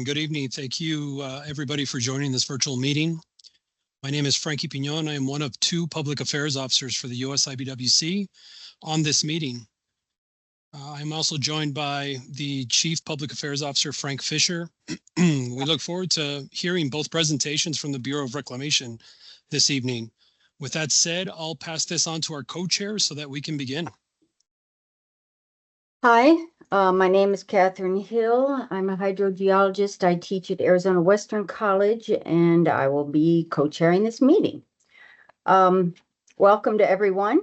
and good evening. Thank you, everybody, for joining this virtual meeting. My name is Frankie Pignon. I am one of 2 public affairs officers for the USIBWC on this meeting. I'm also joined by the Chief Public Affairs Officer, Frank Fisher. We look forward to hearing both presentations from the Bureau of Reclamation this evening. With that said, I'll pass this on to our co-chair so that we can begin. Hi, my name is Catherine Hill. I'm a hydrogeologist. I teach at Arizona Western College, and I will be co-chairing this meeting. Welcome to everyone.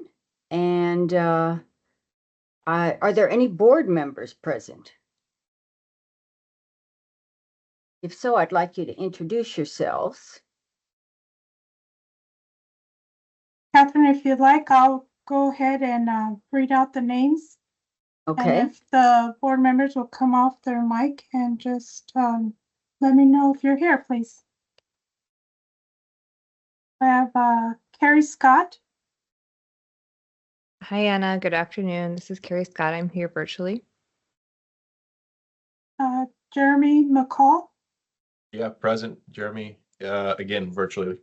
And are there any board members present? If so, I'd like you to introduce yourselves. Catherine, if you'd like, I'll go ahead and read out the names. Okay. And if the board members will come off their mic and just let me know if you're here, please. I have Carrie Scott. Hi, Anna. Good afternoon. This is Carrie Scott. I'm here virtually. Jeremy McCall. Yeah, present, Jeremy. Again, virtually.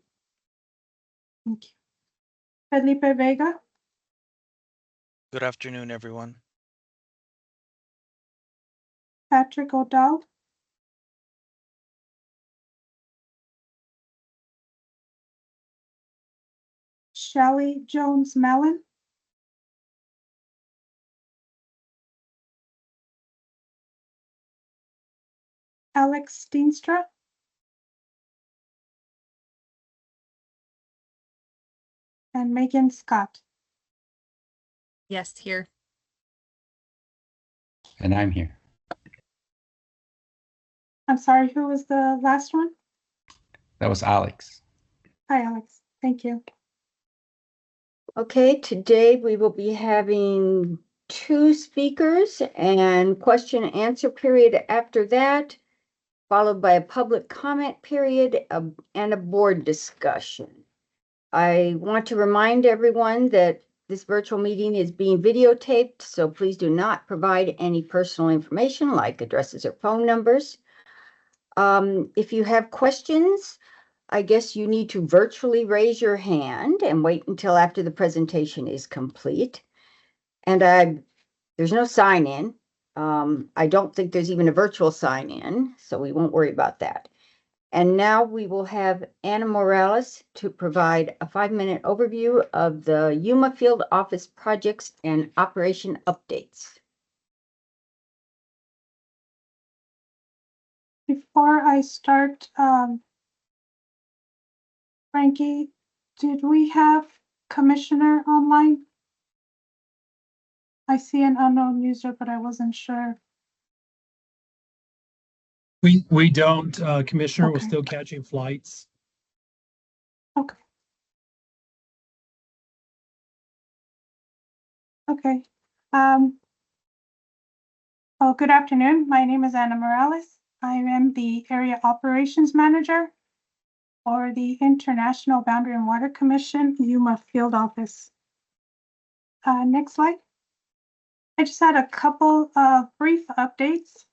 Thank you. Felipe Vega. Good afternoon, everyone. Patrick O'Dowd. Shelley Jones Mellon. Alex Steenstra. And Megan Scott. Yes, here. And I'm here. I'm sorry, who was the last one? That was Alex. Hi, Alex. Thank you. Okay, today we will be having 2 speakers and question and answer period after that, followed by a public comment period and a board discussion. I want to remind everyone that this virtual meeting is being videotaped, so please do not provide any personal information like addresses or phone numbers. If you have questions, I guess you need to virtually raise your hand and wait until after the presentation is complete. And there's no sign-in. I don't think there's even a virtual sign-in, so we won't worry about that. And now we will have Anna Morales to provide a 5-minute overview of the Yuma Field Office projects and operation updates. Before I start, Frankie, did we have Commissioner online? I see an unknown user, but I wasn't sure. We don't, Commissioner. Okay. We're still catching flights. Okay. Okay. Well, good afternoon. My name is Anna Morales. I am the Area Operations Manager for the International Boundary and Water Commission Yuma Field Office. Next slide. I just had a couple of brief updates.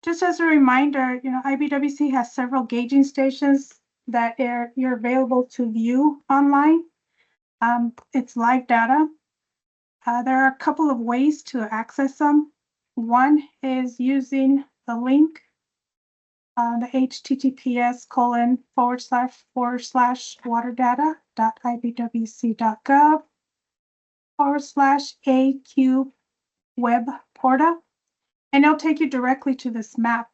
Just as a reminder, IBWC has several gauging stations that you're available to view online. It's live data. There are a couple of ways to access them. One is using the link, the https://waterdata.ibwc.gov/AQ web portal. And it'll take you directly to this map.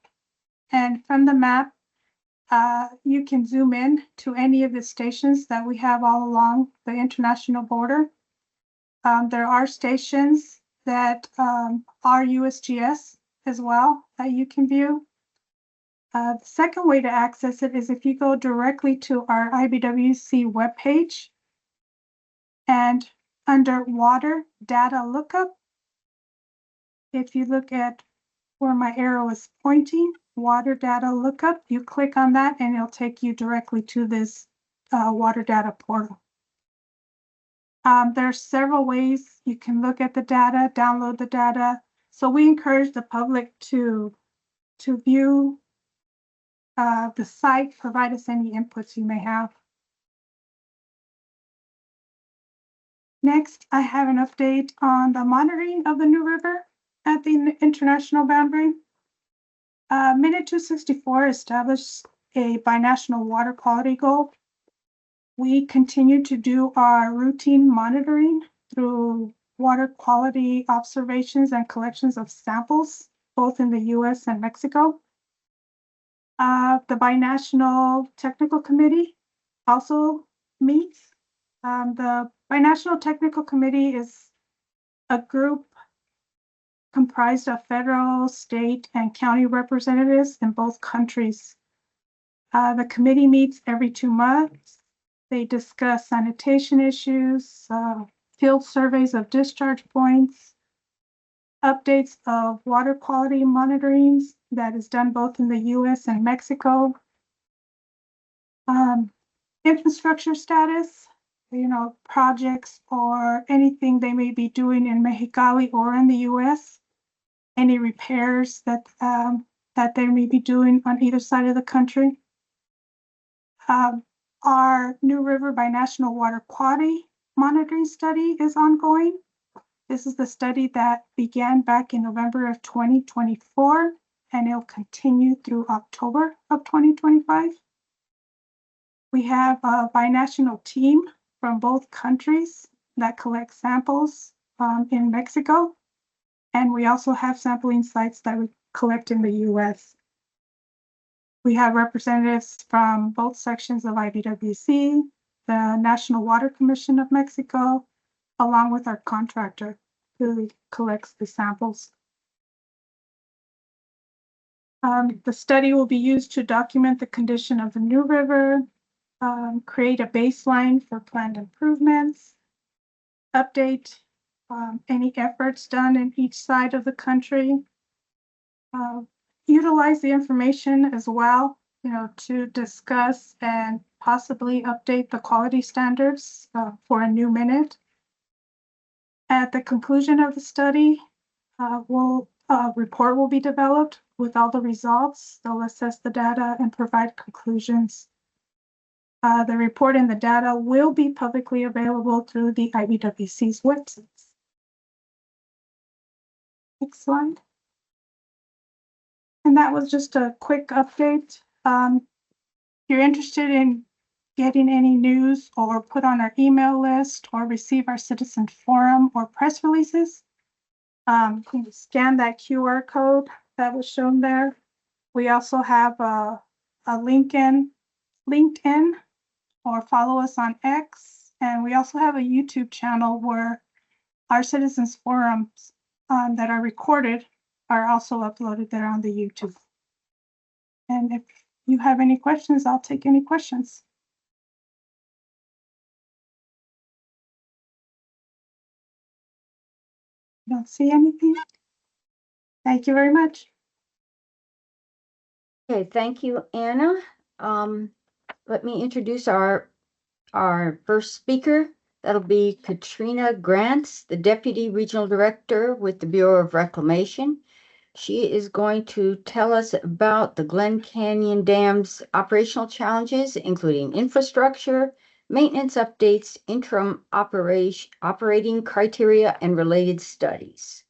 And from the map, you can zoom in to any of the stations that we have all along the international border. There are stations that are USGS as well that you can view. The second way to access it is if you go directly to our IBWC webpage and under Water Data Lookup, if you look at where my arrow is pointing, Water Data Lookup, you click on that and it'll take you directly to this water data portal. There are several ways you can look at the data, download the data. So we encourage the public to to view the site, provide us any inputs you may have. Next, I have an update on the monitoring of the New River at the international boundary. Minute 264 established a binational water quality goal. We continue to do our routine monitoring through water quality observations and collections of samples, both in the US and Mexico. The Binational Technical Committee also meets. The Binational Technical Committee is a group comprised of federal, state, and county representatives in both countries. The committee meets every 2 months. They discuss sanitation issues, field surveys of discharge points, updates of water quality monitoring that is done both in the US and Mexico, infrastructure status, projects or anything they may be doing in Mexicali or in the US, any repairs that they may be doing on either side of the country. Our New River Binational Water Quality Monitoring Study is ongoing. This is the study that began back in November of 2024, and it'll continue through October of 2025. We have a binational team from both countries that collect samples in Mexico, and we also have sampling sites that we collect in the US. We have representatives from both sections of IBWC, the National Water Commission of Mexico, along with our contractor who collects the samples. The study will be used to document the condition of the New River, create a baseline for planned improvements, update any efforts done in each side of the country, utilize the information as well, to discuss and possibly update the quality standards for a new minute. At the conclusion of the study, a report will be developed with all the results. They'll assess the data and provide conclusions. The report and the data will be publicly available through the IBWC's websites. Next slide. And that was just a quick update. If you're interested in getting any news or put on our email list or receive our citizen forum or press releases, you can scan that QR code that was shown there. We also have a LinkedIn or follow us on X. And we also have a YouTube channel where our citizens forums that are recorded are also uploaded there on the YouTube. And if you have any questions, I'll take any questions. Don't see anything. Thank you very much. Okay, thank you, Anna. Let me introduce our first speaker. That'll be Katrina Grantz, the Deputy Regional Director with the Bureau of Reclamation. She is going to tell us about the Glen Canyon Dam's operational challenges, including infrastructure, maintenance updates, interim operating criteria, and related studies.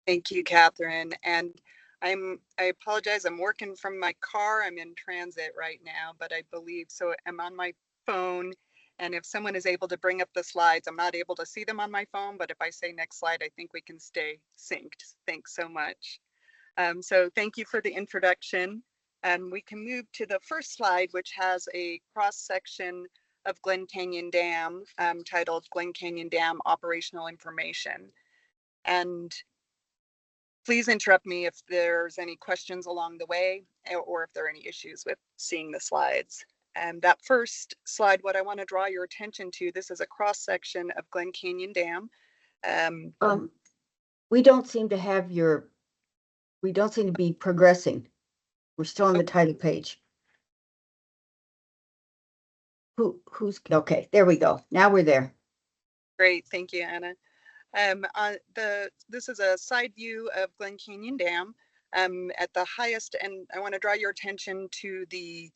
Thank you, Catherine. And I apologize, I'm working from my car. I'm in transit right now, but I believe so I'm on my phone. And if someone is able to bring up the slides, I'm not able to see them on my phone, but if I say next slide, I think we can stay synced. Thanks so much. So thank you for the introduction. And we can move to the first slide, which has a cross-section of Glen Canyon Dam titled Glen Canyon Dam Operational Information. And please interrupt me if there's any questions along the way or if there are any issues with seeing the slides. And that first slide, what I want to draw your attention to, this is a cross section of Glen Canyon Dam. We don't seem to be progressing. We're still on the title page. Who's okay? There we go. Now we're there. Great, thank you, Anna. This is a side view of Glen Canyon Dam at the highest, and I want to draw your attention to the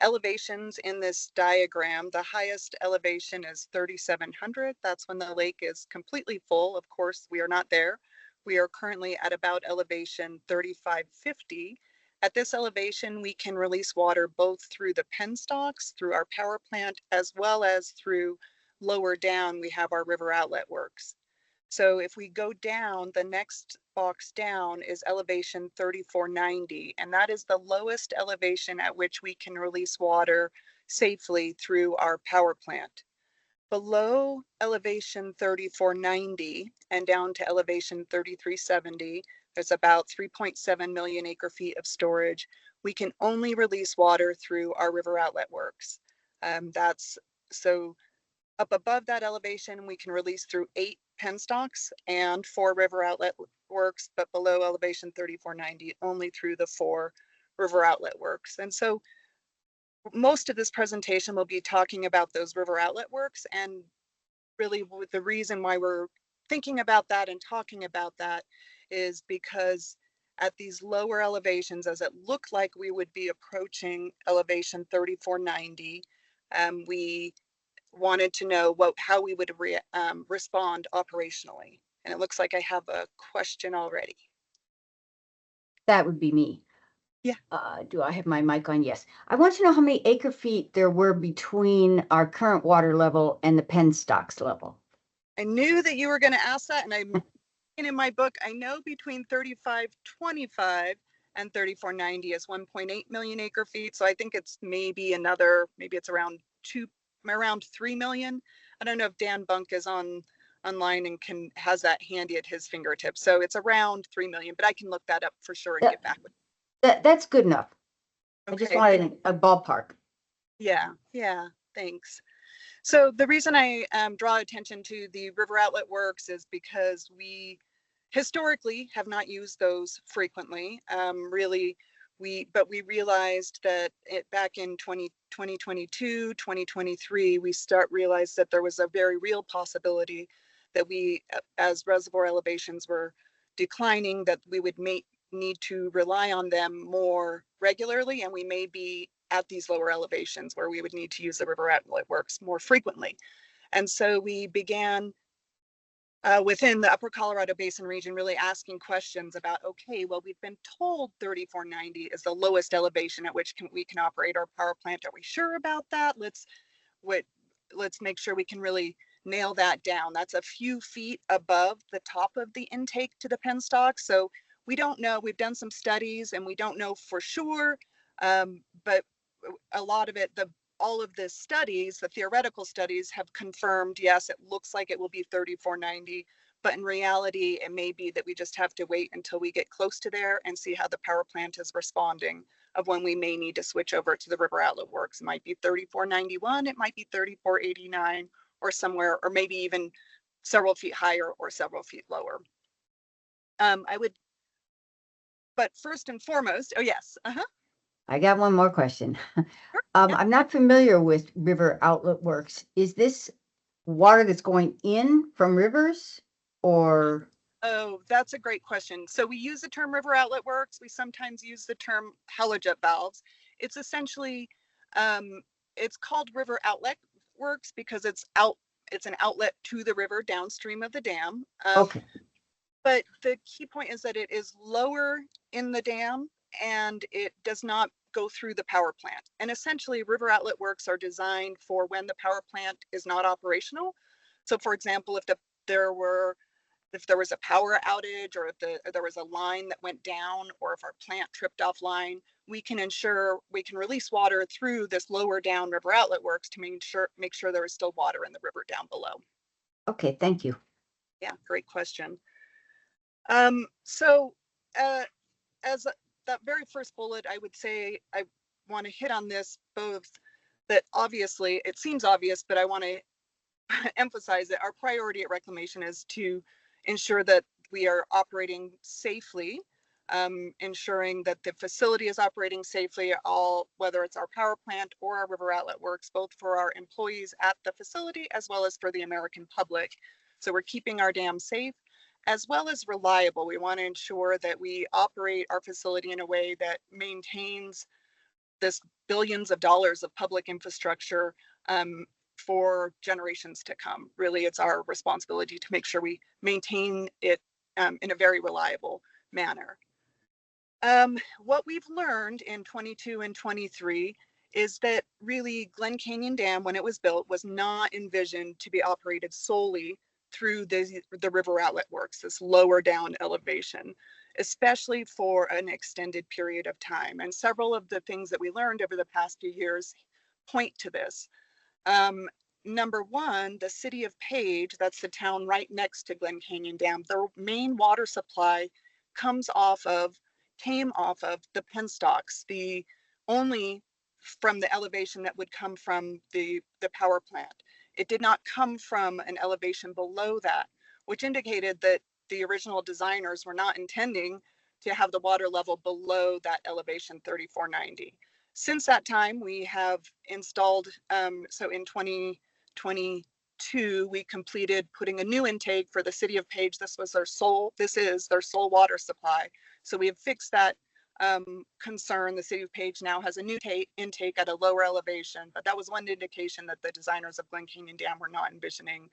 elevations in this diagram. The highest elevation is 3,700. That's when the lake is completely full. Of course, we are not there. We are currently at about elevation 3,550. At this elevation, we can release water both through the penstocks, through our power plant, as well as through lower down, we have our river outlet works. So if we go down, the next box down is elevation 3,490, and that is the lowest elevation at which we can release water safely through our power plant. Below elevation 3,490 and down to elevation 3,370, there's about 3.7 million acre feet of storage. We can only release water through our river outlet works. So up above that elevation, we can release through 8 penstocks and 4 river outlet works, but below elevation 3,490, only through the 4 river outlet works. And so most of this presentation will be talking about those river outlet works, and really the reason why we're thinking about that and talking about that is because at these lower elevations, as it looked like we would be approaching elevation 3,490, we wanted to know how we would respond operationally. And it looks like I have a question already. That would be me. Yeah. Do I have my mic on? Yes. I want to know how many acre feet there were between our current water level and the penstocks level. I knew that you were going to ask that, and I'm in my book, I know between 3,525 and 3,490 is 1.8 million acre feet. So I think it's maybe it's around 3 million. I don't know if Dan Bunk is online and has that handy at his fingertips. So it's around 3 million, but I can look that up for sure and get back with you. That's good enough. Okay. I just wanted a ballpark. Yeah, thanks. So the reason I draw attention to the river outlet works is because we historically have not used those frequently. But we realized that back in 2022, 2023, we realized that there was a very real possibility that we, as reservoir elevations were declining, that we would need to rely on them more regularly, and we may be at these lower elevations where we would need to use the river outlet works more frequently. And so we began within the Upper Colorado Basin region, really asking questions about, okay, well, we've been told 3,490 is the lowest elevation at which we can operate our power plant. Are we sure about that? Let's make sure we can really nail that down. That's a few feet above the top of the intake to the penstock. So we don't know. We've done some studies and we don't know for sure, but a lot of it, all of the studies, the theoretical studies have confirmed, yes, it looks like it will be 3,490, but in reality, it may be that we just have to wait until we get close to there and see how the power plant is responding of when we may need to switch over to the river outlet works. It might be 3,491, it might be 3,489 or somewhere, or maybe even several feet higher or several feet lower. But first and foremost, oh yes, I got one more question. I'm not familiar with river outlet works. Is this water that's going in from rivers or? Oh, that's a great question. So we use the term river outlet works. We sometimes use the term halojet valves. It's essentially, it's called river outlet works because it's an outlet to the river downstream of the dam. Okay. But the key point is that it is lower in the dam and it does not go through the power plant. And essentially river outlet works are designed for when the power plant is not operational. So for example, if there was a power outage or if there was a line that went down or if our plant tripped offline, we can release water through this lower down river outlet works to make sure there is still water in the river down below. Okay, thank you. Yeah, great question. As that very first bullet, I would say I want to hit on this both, that obviously it seems obvious, but I want to emphasize that our priority at Reclamation is to ensure that we are operating safely, ensuring that the facility is operating safely, whether it's our power plant or our river outlet works, both for our employees at the facility as well as for the American public. So we're keeping our dam safe as well as reliable. We want to ensure that we operate our facility in a way that maintains this billions of dollars of public infrastructure for generations to come. Really, it's our responsibility to make sure we maintain it in a very reliable manner. What we've learned in 22 and 23 is that really Glen Canyon Dam, when it was built, was not envisioned to be operated solely through the river outlet works, this lower down elevation, especially for an extended period of time. And several of the things that we learned over the past few years point to this. Number one, the city of Page, that's the town right next to Glen Canyon Dam, their main water supply came off of the penstocks, the only from the elevation that would come from the power plant. It did not come from an elevation below that, which indicated that the original designers were not intending to have the water level below that elevation 3490. Since that time, we have installed, so in 2022, we completed putting a new intake for the city of Page. This is their sole water supply. So we have fixed that concern. The city of Page now has a new intake at a lower elevation, but that was one indication that the designers of Glen Canyon Dam were not envisioning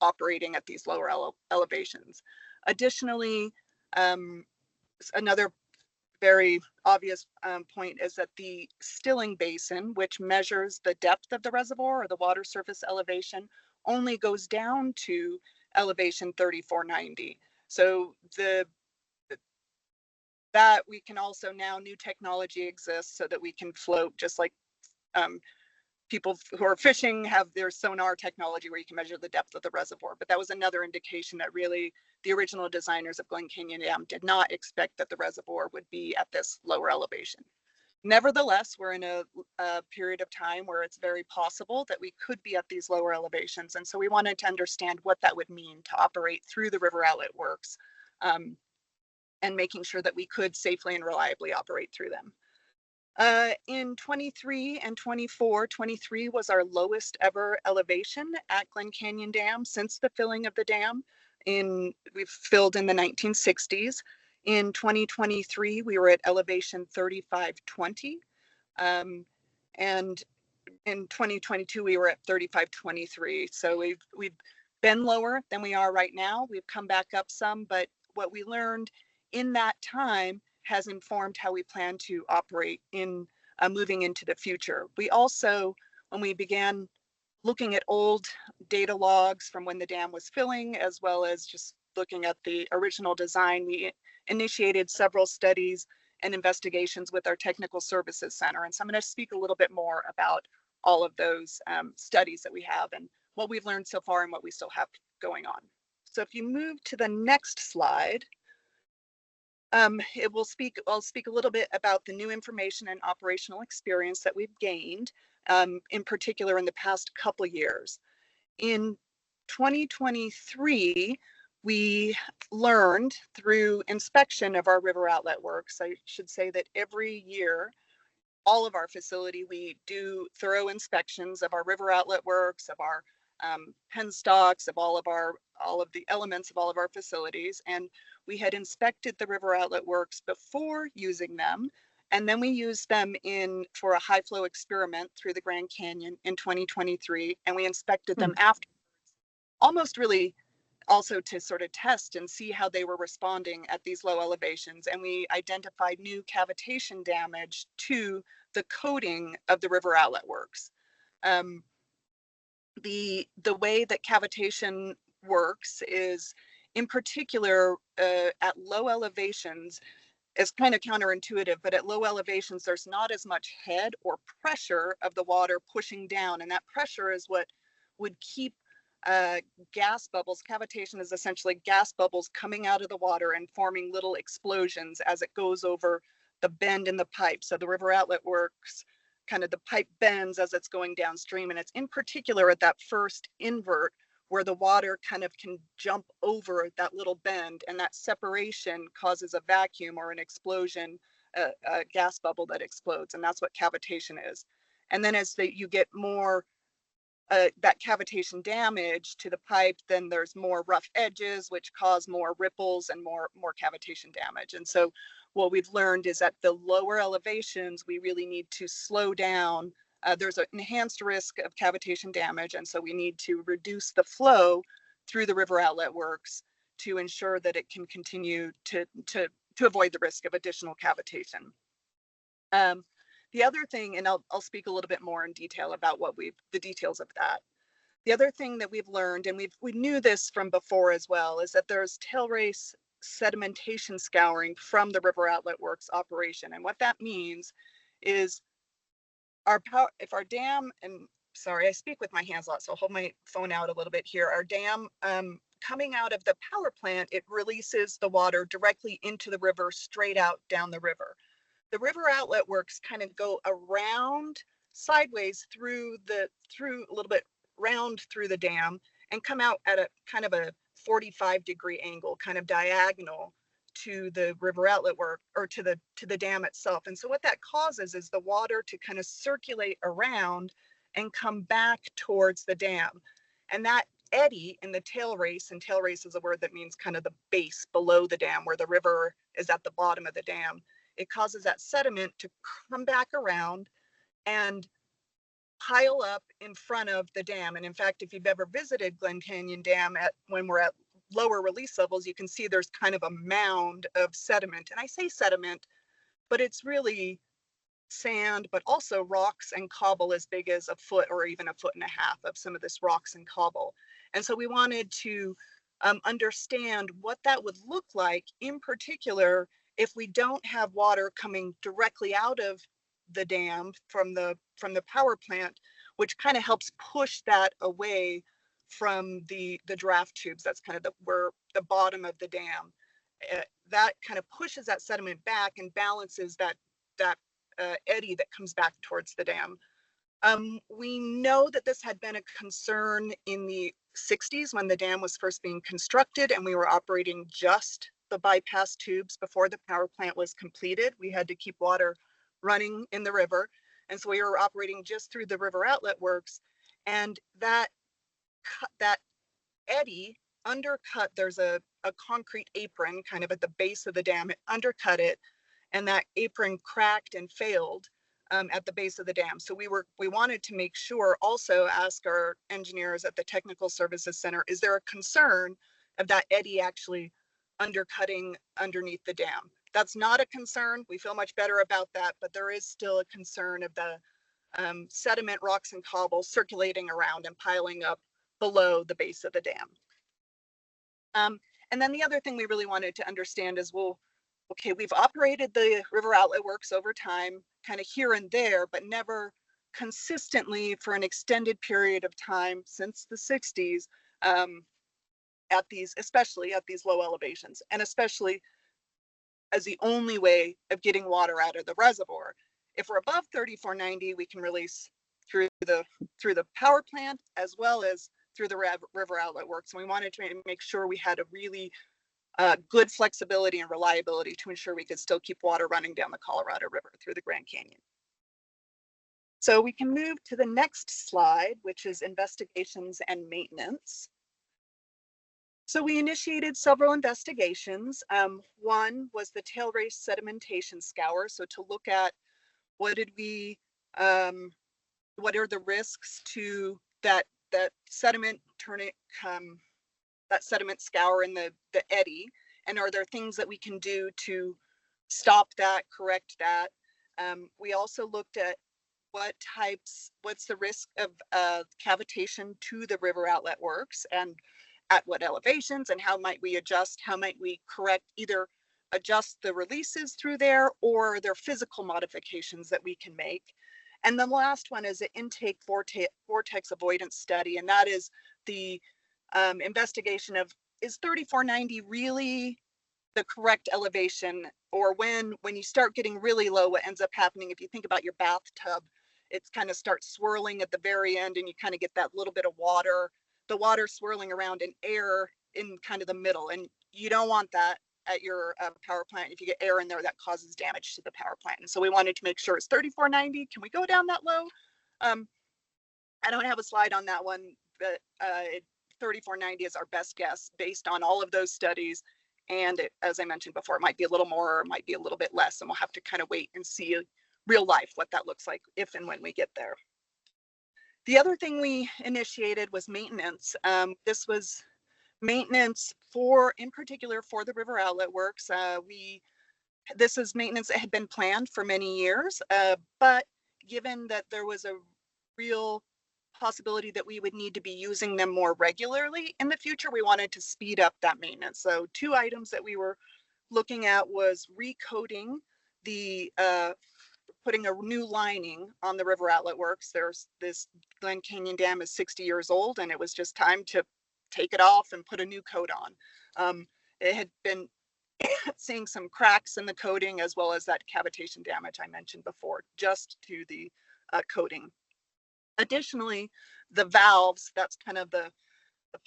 operating at these lower elevations. Additionally, another very obvious point is that the stilling basin, which measures the depth of the reservoir or the water surface elevation, only goes down to elevation 3490. So that we can also now, new technology exists so that we can float just like people who are fishing have their sonar technology where you can measure the depth of the reservoir. But that was another indication that really the original designers of Glen Canyon Dam did not expect that the reservoir would be at this lower elevation. Nevertheless, we're in a period of time where it's very possible that we could be at these lower elevations. And so we wanted to understand what that would mean to operate through the river outlet works and making sure that we could safely and reliably operate through them. In 23 and 24, 23 was our lowest ever elevation at Glen Canyon Dam since the filling of the dam. We've filled in the 1960s. In 2023, we were at elevation 3520. And in 2022, we were at 3523. So we've been lower than we are right now. We've come back up some, but what we learned in that time has informed how we plan to operate in moving into the future. We also, when we began looking at old data logs from when the dam was filling, as well as just looking at the original design, we initiated several studies and investigations with our technical services center. And so I'm going to speak a little bit more about all of those studies that we have and what we've learned so far and what we still have going on. So if you move to the next slide, I'll speak a little bit about the new information and operational experience that we've gained, in particular in the past couple years. In 2023, we learned through inspection of our river outlet works. I should say that every year, all of our facility, we do thorough inspections of our river outlet works, of our penstocks, of all of the elements of all of our facilities. And we had inspected the river outlet works before using them. And then we used them for a high flow experiment through the Grand Canyon in 2023. And we inspected them after, almost really also to sort of test and see how they were responding at these low elevations. And we identified new cavitation damage to the coating of the river outlet works. The way that cavitation works is, in particular, at low elevations, is kind of counterintuitive, but at low elevations, there's not as much head or pressure of the water pushing down. And that pressure is what would keep gas bubbles. Cavitation is essentially gas bubbles coming out of the water and forming little explosions as it goes over the bend in the pipe. So the river outlet works, kind of the pipe bends as it's going downstream. And it's in particular at that first invert where the water kind of can jump over that little bend, and that separation causes a vacuum or an explosion, a gas bubble that explodes. And that's what cavitation is. And then as you get more that cavitation damage to the pipe, then there's more rough edges, which cause more ripples and more cavitation damage. And so what we've learned is at the lower elevations, we really need to slow down. There's an enhanced risk of cavitation damage. And so we need to reduce the flow through the river outlet works to ensure that it can continue to avoid the risk of additional cavitation. The other thing, and I'll speak a little bit more in detail about the details of that. The other thing that we've learned, and we knew this from before as well, is that there's tail race sedimentation scouring from the river outlet works operation. And what that means is if our dam, and sorry, I speak with my hands a lot, so I'll hold my phone out a little bit here. Our dam, coming out of the power plant, it releases the water directly into the river, straight out down the river. The river outlet works kind of go around sideways through a little bit round through the dam and come out at a kind of a 45-degree angle, kind of diagonal to the river outlet work, or to the dam itself. And so what that causes is the water to kind of circulate around and come back towards the dam. And that eddy in the tail race, and tail race is a word that means kind of the base below the dam, where the river is at the bottom of the dam. It causes that sediment to come back around and pile up in front of the dam. And in fact, if you've ever visited Glen Canyon Dam when we're at lower release levels, you can see there's kind of a mound of sediment. And I say sediment, but it's really sand, but also rocks and cobble as big as a foot or even a foot and a half of some of this rocks and cobble. And so we wanted to understand what that would look like, in particular, if we don't have water coming directly out of the dam from the power plant, which kind of helps push that away from the draft tubes. That's kind of the bottom of the dam. That kind of pushes that sediment back and balances that eddy that comes back towards the dam. We know that this had been a concern in the 60s when the dam was first being constructed and we were operating just the bypass tubes before the power plant was completed. We had to keep water running in the river. And so we were operating just through the river outlet works. And that eddy undercut, there's a concrete apron kind of at the base of the dam. It undercut it, and that apron cracked and failed at the base of the dam. So we wanted to make sure, also ask our engineers at the Technical Services Center, is there a concern of that eddy actually undercutting underneath the dam? That's not a concern. We feel much better about that, but there is still a concern of the sediment, rocks, and cobble circulating around and piling up below the base of the dam. And then the other thing we really wanted to understand is, well, okay, we've operated the river outlet works over time, kind of here and there, but never consistently for an extended period of time since the 60s, especially at these low elevations, and especially as the only way of getting water out of the reservoir. If we're above 3490, we can release through the power plant as well as through the river outlet works. And we wanted to make sure we had a really good flexibility and reliability to ensure we could still keep water running down the Colorado River through the Grand Canyon. So we can move to the next slide, which is investigations and maintenance. So we initiated several investigations. One was the tail race sedimentation scour. So to look at what are the risks to that sediment that sediment scour in the eddy, and are there things that we can do to stop that, correct that? We also looked at what's the risk of cavitation to the river outlet works, and at what elevations, and how might we correct, either adjust the releases through there or there are physical modifications that we can make. And then the last one is an intake vortex avoidance study, and that is the investigation of, is 3490 really the correct elevation, or when you start getting really low, what ends up happening, if you think about your bathtub, it's kind of starts swirling at the very end, and you kind of get that little bit of water, the water swirling around, and air in kind of the middle, and you don't want that at your power plant. If you get air in there, that causes damage to the power plant. And so we wanted to make sure it's 3490. Can we go down that low? I don't have a slide on that one, but 3490 is our best guess based on all of those studies. And as I mentioned before, it might be a little more or it might be a little bit less, and we'll have to kind of wait and see real life what that looks like if and when we get there. The other thing we initiated was maintenance. This was maintenance in particular for the river outlet works. This is maintenance that had been planned for many years, but given that there was a real possibility that we would need to be using them more regularly in the future, we wanted to speed up that maintenance. So 2 items that we were looking at was recoating putting a new lining on the river outlet works. There's this Glen Canyon Dam is 60 years old, and it was just time to take it off and put a new coat on. It had been seeing some cracks in the coating, as well as that cavitation damage I mentioned before, just to the coating. Additionally, the valves, that's kind of the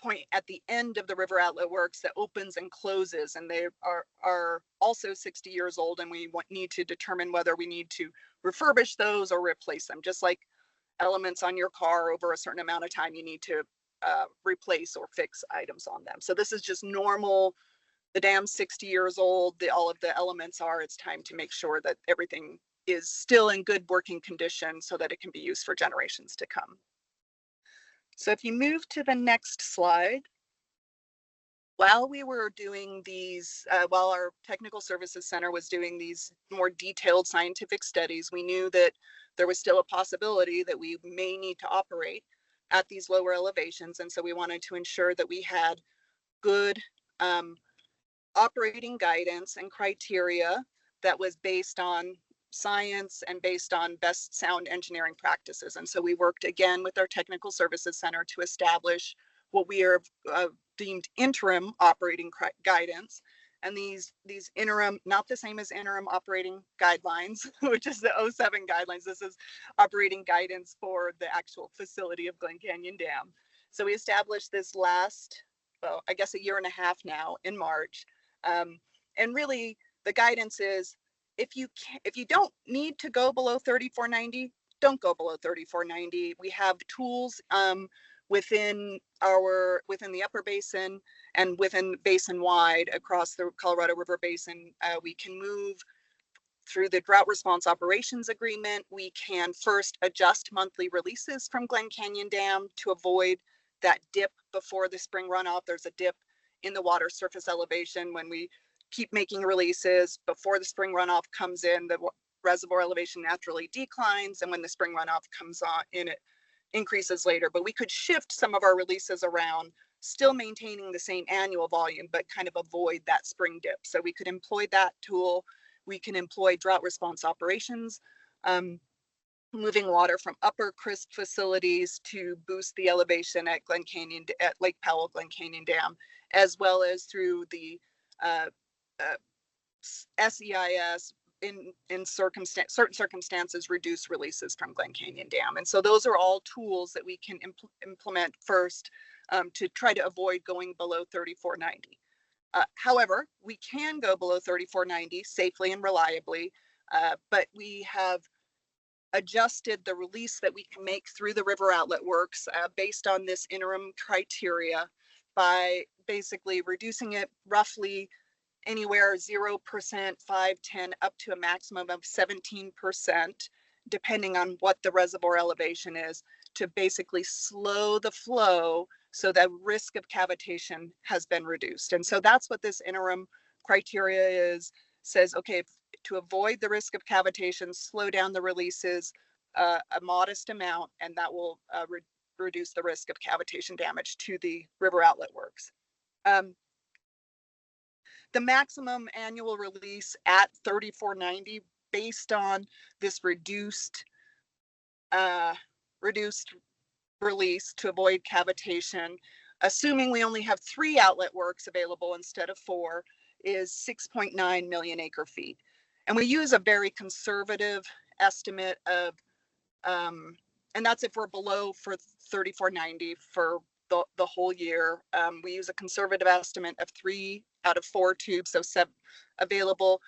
point at the end of the river outlet works that opens and closes, and they are also 60 years old, and we need to determine whether we need to refurbish those or replace them. Just like elements on your car, over a certain amount of time, you need to replace or fix items on them. So this is just normal. The dam's 60 years old, all of the elements it's time to make sure that everything is still in good working condition so that it can be used for generations to come. So if you move to the next slide, while we were doing these, while our technical services center was doing these more detailed scientific studies, we knew that there was still a possibility that we may need to operate at these lower elevations. And so we wanted to ensure that we had good operating guidance and criteria that was based on science and based on best sound engineering practices. And so we worked again with our technical services center to establish what we are deemed interim operating guidance. And these interim, not the same as interim operating guidelines, which is the 07 guidelines. This is operating guidance for the actual facility of Glen Canyon Dam. So we established this last, well, I guess a year and a half now in March. And really the guidance is, if you don't need to go below 3490, don't go below 3490. We have tools within the upper basin and within basin wide across the Colorado River Basin. We can move through the drought response operations agreement. We can first adjust monthly releases from Glen Canyon Dam to avoid that dip before the spring runoff. There's a dip in the water surface elevation when we keep making releases. Before the spring runoff comes in, the reservoir elevation naturally declines, and when the spring runoff comes on in, it increases later. But we could shift some of our releases around, still maintaining the same annual volume, but kind of avoid that spring dip. So we could employ that tool. We can employ drought response operations, moving water from upper crisp facilities to boost the elevation at Lake Powell Glen Canyon Dam, as well as through the SEIS in certain circumstances reduce releases from Glen Canyon Dam. And so those are all tools that we can implement first to try to avoid going below 3490. However, we can go below 3490 safely and reliably, but we have adjusted the release that we can make through the river outlet works based on this interim criteria by basically reducing it roughly anywhere 0%, 5, 10, up to a maximum of 17%, depending on what the reservoir elevation is, to basically slow the flow so that risk of cavitation has been reduced. And so that's what this interim criteria says, okay, to avoid the risk of cavitation, slow down the releases a modest amount, and that will reduce the risk of cavitation damage to the river outlet works. The maximum annual release at 3490, based on this reduced release to avoid cavitation, assuming we only have 3 outlet works available instead of 4, is 6.9 million acre feet. And we use a very conservative estimate of, and that's if we're below for 3490 for the whole year. We use a conservative estimate of 3 out of 4 tubes, so 7 available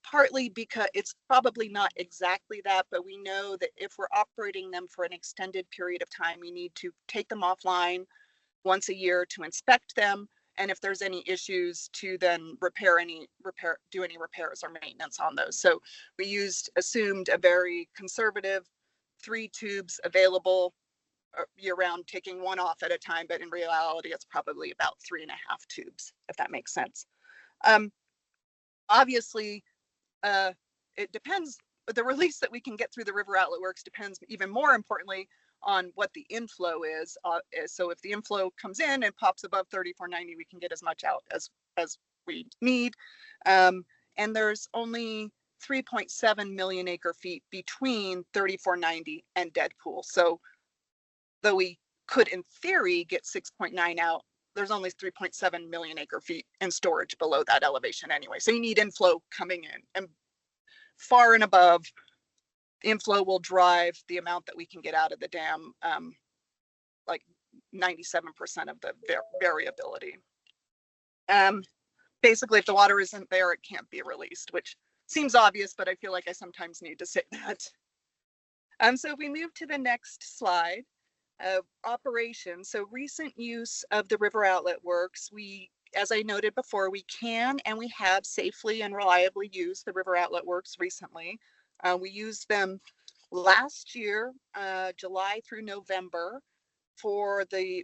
partly because it's probably not exactly that, but we know that if we're operating them for an extended period of time, we need to take them offline once a year to inspect them. And if there's any issues, to then do any repairs or maintenance on those. So we assumed a very conservative 3 tubes available year round, taking one off at a time, but in reality, it's probably about 3.5 tubes, if that makes sense. Obviously, it depends, the release that we can get through the river outlet works depends even more importantly on what the inflow is. So if the inflow comes in and pops above 3490, we can get as much out as we need. And there's only 3.7 million acre feet between 3490 and dead pool. So though we could in theory get 6.9 out, there's only 3.7 million acre feet in storage below that elevation anyway. So you need inflow coming in, and far and above, inflow will drive the amount that we can get out of the dam, like 97% of the variability. Basically, if the water isn't there, it can't be released, which seems obvious, but I feel like I sometimes need to say that. So if we move to the next slide, operations. So recent use of the river outlet works, as I noted before, we can and we have safely and reliably used the river outlet works recently. We used them last year, July through November, for the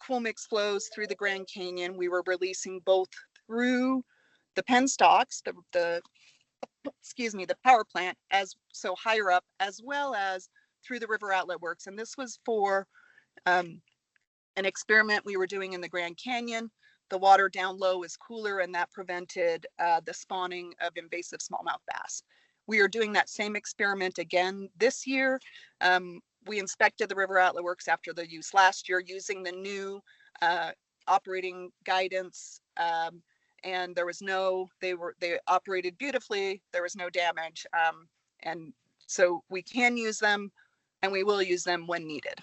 cool mix flows through the Grand Canyon. We were releasing both through the penstocks, the power plant, so higher up, as well as through the river outlet works. And this was for an experiment we were doing in the Grand Canyon. The water down low is cooler, and that prevented the spawning of invasive smallmouth bass. We are doing that same experiment again this year. We inspected the river outlet works after the use last year using the new operating guidance, and there was they operated beautifully. There was no damage, and so we can use them, and we will use them when needed.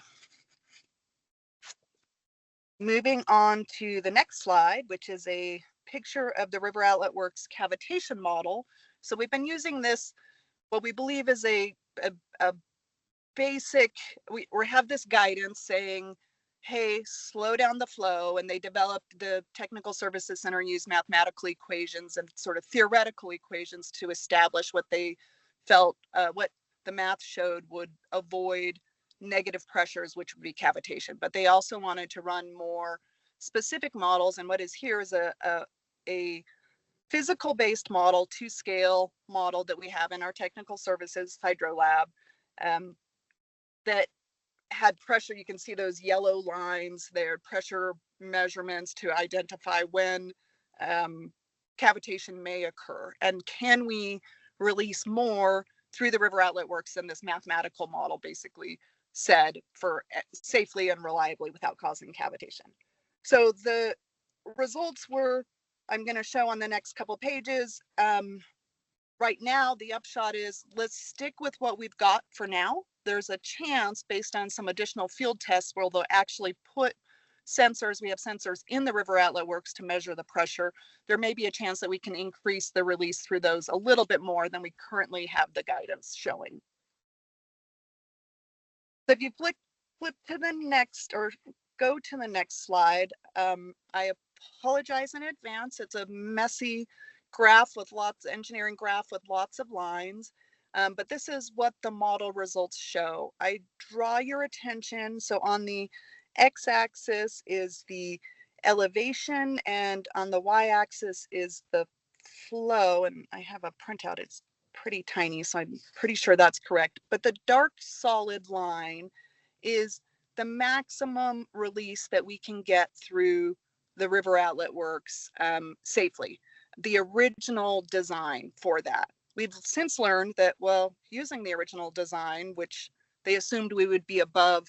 Moving on to the next slide, which is a picture of the river outlet works cavitation model. So we've been using this, what we believe is a basic, we have this guidance saying, hey, slow down the flow. And they developed, the Technical Services Center used mathematical equations and sort of theoretical equations to establish what they felt, what the math showed would avoid negative pressures, which would be cavitation. But they also wanted to run more specific models. And what is here is a physical based model, to scale model that we have in our technical services hydro lab, that had pressure. You can see those yellow lines there, pressure measurements to identify when cavitation may occur. And can we release more through the river outlet works than this mathematical model basically said, for safely and reliably without causing cavitation. So the results I'm going to show on the next couple pages. Right now, the upshot is, let's stick with what we've got for now. There's a chance, based on some additional field tests, where they'll actually put sensors. We have sensors in the river outlet works to measure the pressure. There may be a chance that we can increase the release through those a little bit more than we currently have the guidance showing. So if you flip to the next, or go to the next slide, I apologize in advance. It's a messy graph with engineering graph with lots of lines, but this is what the model results show. I draw your attention. So on the x-axis is the elevation, and on the y-axis is the flow. And I have a printout. It's pretty tiny, so I'm pretty sure that's correct. But the dark solid line is the maximum release that we can get through the river outlet works safely. The original design for that. We've since learned that, well, using the original design, which they assumed we would be above,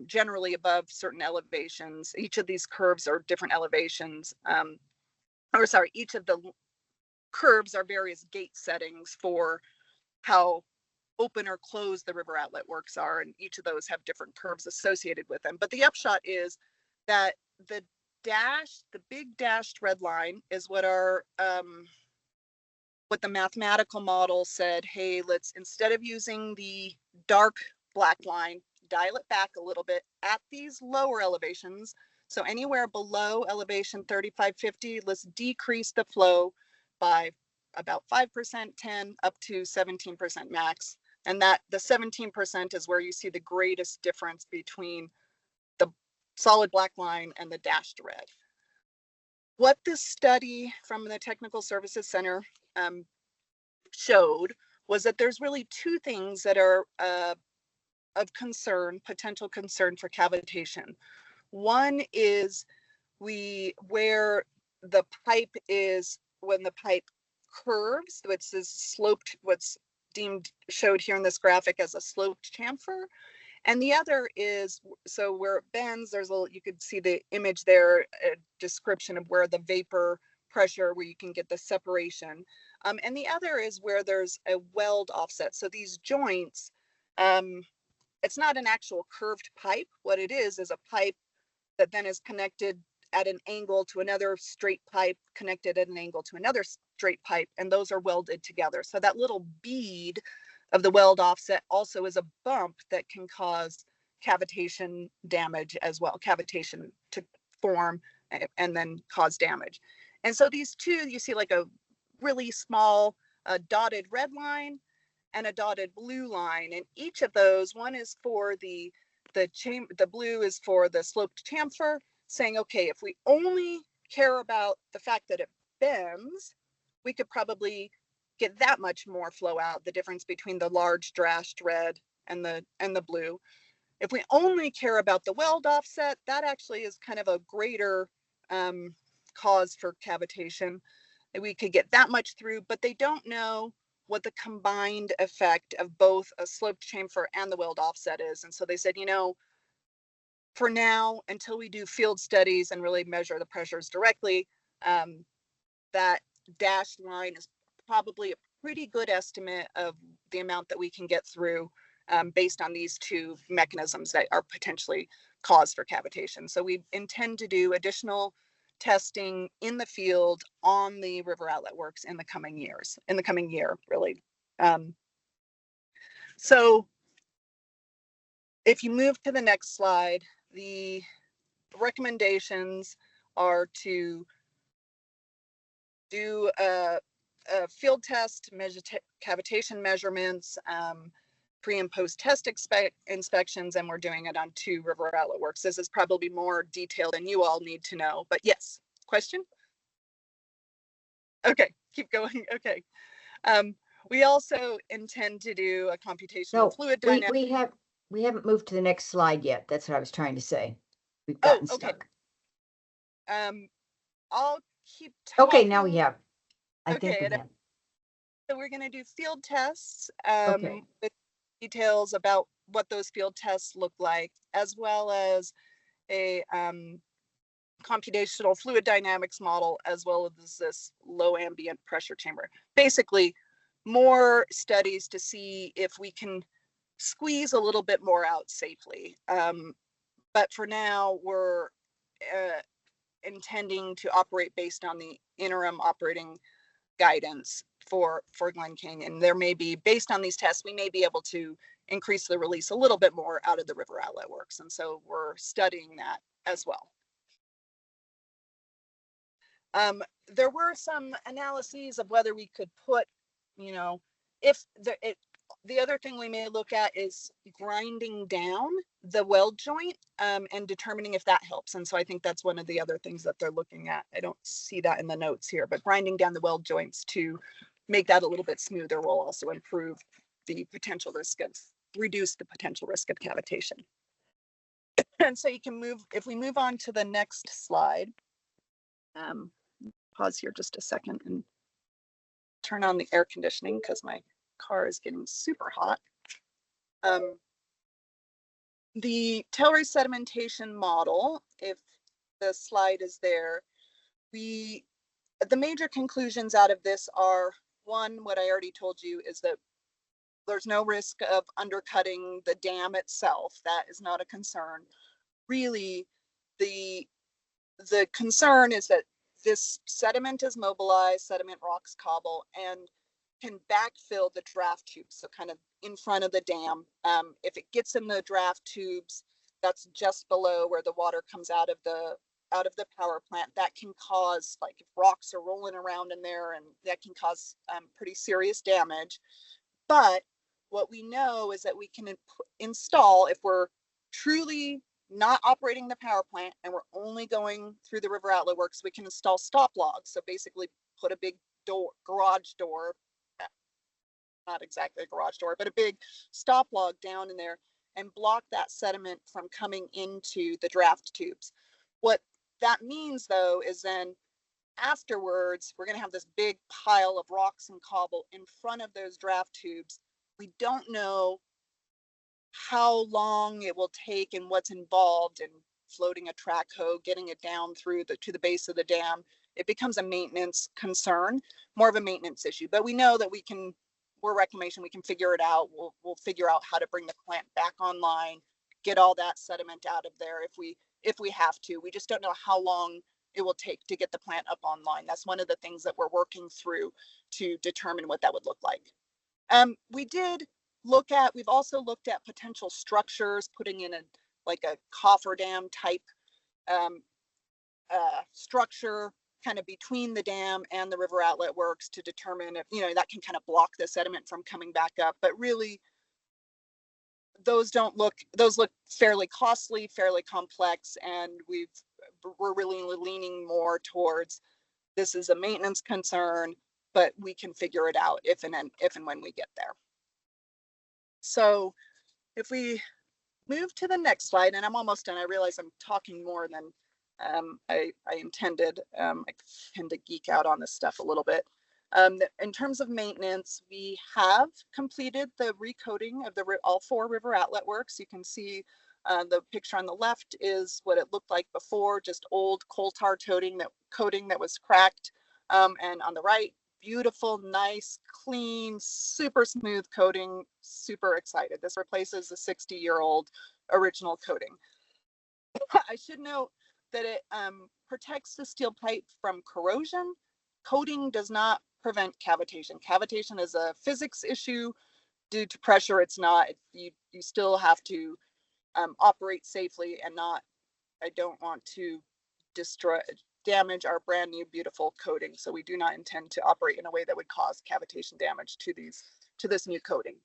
generally above certain elevations. Each of these curves are different elevations, each of the curves are various gate settings for how open or closed the river outlet works are, and each of those have different curves associated with them. But the upshot is that the big dashed red line is what our what the mathematical model said, hey, let's, instead of using the dark black line, dial it back a little bit at these lower elevations. So anywhere below elevation 3550, let's decrease the flow by about 5%, 10 up to 17% max. And that the 17% is where you see the greatest difference between the solid black line and the dashed red. What this study from the Technical Services Center showed was that there's really two things that are of concern, potential concern for cavitation. One is where the pipe is, when the pipe curves, which is sloped, what's showed here in this graphic as a sloped chamfer. And the other is, so where it bends, there's a, you could see the image there, a description of where the vapor pressure, where you can get the separation. And the other is where there's a weld offset. So these joints, it's not an actual curved pipe. What it is a pipe that then is connected at an angle to another straight pipe, connected at an angle to another straight pipe, and those are welded together. So that little bead of the weld offset also is a bump that can cause cavitation damage as well, cavitation to form and then cause damage. And so these two, you see like a really small dotted red line and a dotted blue line. And each of those, one is for the blue is for the sloped chamfer, saying, okay, if we only care about the fact that it bends, we could probably get that much more flow out, the difference between the large dashed red and the blue. If we only care about the weld offset, that actually is kind of a greater cause for cavitation. We could get that much through, but they don't know what the combined effect of both a sloped chamfer and the weld offset is. And so they said, you know, for now, until we do field studies and really measure the pressures directly, that dashed line is probably a pretty good estimate of the amount that we can get through based on these two mechanisms that are potentially cause for cavitation. So we intend to do additional testing in the field on the river outlet works in the coming year, really. So if you move to the next slide, the recommendations are to do a field test, measure cavitation measurements, pre and post test inspections, and we're doing it on 2 river outlet works. This is probably more detailed than you all need to know, but yes, question? Okay, keep going, okay. We also intend to do a computational fluid dynamics. We haven't moved to the next slide yet. That's what I was trying to say. We've gotten stuck. I'll keep talking. Okay, now we have. I think we have. So we're going to do field tests Okay. with details about what those field tests look like, as well as a computational fluid dynamics model, as well as this low ambient pressure chamber. Basically, more studies to see if we can squeeze a little bit more out safely. But for now, we're intending to operate based on the interim operating guidance for Glen Canyon. There may be, based on these tests, we may be able to increase the release a little bit more out of the river outlet works. And so we're studying that as well. There were some analyses of whether we could put, you know, if the other thing we may look at is grinding down the weld joint and determining if that helps. And so I think that's one of the other things that they're looking at. I don't see that in the notes here, but grinding down the weld joints to make that a little bit smoother will also improve the potential risk of, reduce the potential risk of cavitation. And so you can move, if we move on to the next slide, pause here just a second and turn on the air conditioning because my car is getting super hot. The tailway sedimentation model, if the slide is there, the major conclusions out of this are, one, what I already told you is that there's no risk of undercutting the dam itself. That is not a concern. Really, the concern is that this sediment is mobilized, sediment, rocks, cobble, and can backfill the draft tubes. So kind of in front of the dam. If it gets in the draft tubes, that's just below where the water comes out of the power plant. That can cause, like, if rocks are rolling around in there, and that can cause pretty serious damage. But what we know is that we can install, if we're truly not operating the power plant and we're only going through the river outlet works, we can install stop logs. So basically put a big door, garage door, not exactly a garage door, but a big stop log down in there and block that sediment from coming into the draft tubes. What that means, though, is then afterwards, we're going to have this big pile of rocks and cobble in front of those draft tubes. We don't know how long it will take and what's involved in floating a track hoe, getting it down through to the base of the dam. It becomes a maintenance concern, more of a maintenance issue. But we know that we're Reclamation, we can figure it out. We'll figure out how to bring the plant back online, get all that sediment out of there if we have to. We just don't know how long it will take to get the plant up online. That's one of the things that we're working through to determine what that would look like. We've also looked at potential structures, putting in a cofferdam type structure kind of between the dam and the river outlet works to determine if, that can kind of block the sediment from coming back up. But really, those look fairly costly, fairly complex, and we're really leaning more towards this is a maintenance concern, but we can figure it out if and when we get there. So if we move to the next slide, and I'm almost done. I realize I'm talking more than I intended. I tend to geek out on this stuff a little bit. In terms of maintenance, we have completed the recoating of all 4 river outlet works. You can see the picture on the left is what it looked like before, just old coal tar coating that was cracked. And on the right, beautiful, nice, clean, super smooth coating. Super excited. This replaces the 60-year-old original coating. I should note that it protects the steel pipe from corrosion. Coating does not prevent cavitation. Cavitation is a physics issue due to pressure. It's not. You still have to operate safely and not. I don't want to damage our brand new beautiful coating. So we do not intend to operate in a way that would cause cavitation damage to this new coating.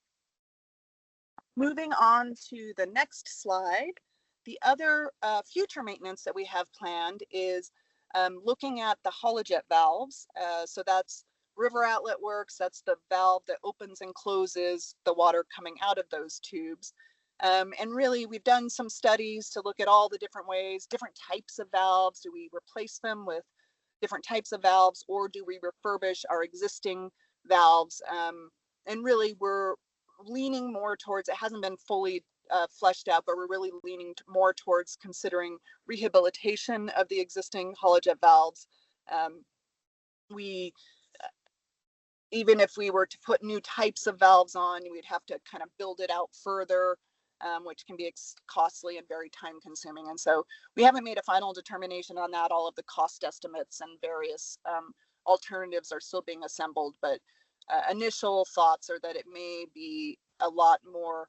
Moving on to the next slide, the other future maintenance that we have planned is looking at the holojet valves. So that's river outlet works. That's the valve that opens and closes the water coming out of those tubes. And really, we've done some studies to look at all the different ways, different types of valves. Do we replace them with different types of valves, or do we refurbish our existing valves? And really, we're leaning more towards, it hasn't been fully fleshed out, but we're really leaning more towards considering rehabilitation of the existing holojet valves. Even if we were to put new types of valves on, we'd have to kind of build it out further, which can be costly and very time consuming. And so we haven't made a final determination on that. All of the cost estimates and various alternatives are still being assembled, but initial thoughts are that it may be a lot more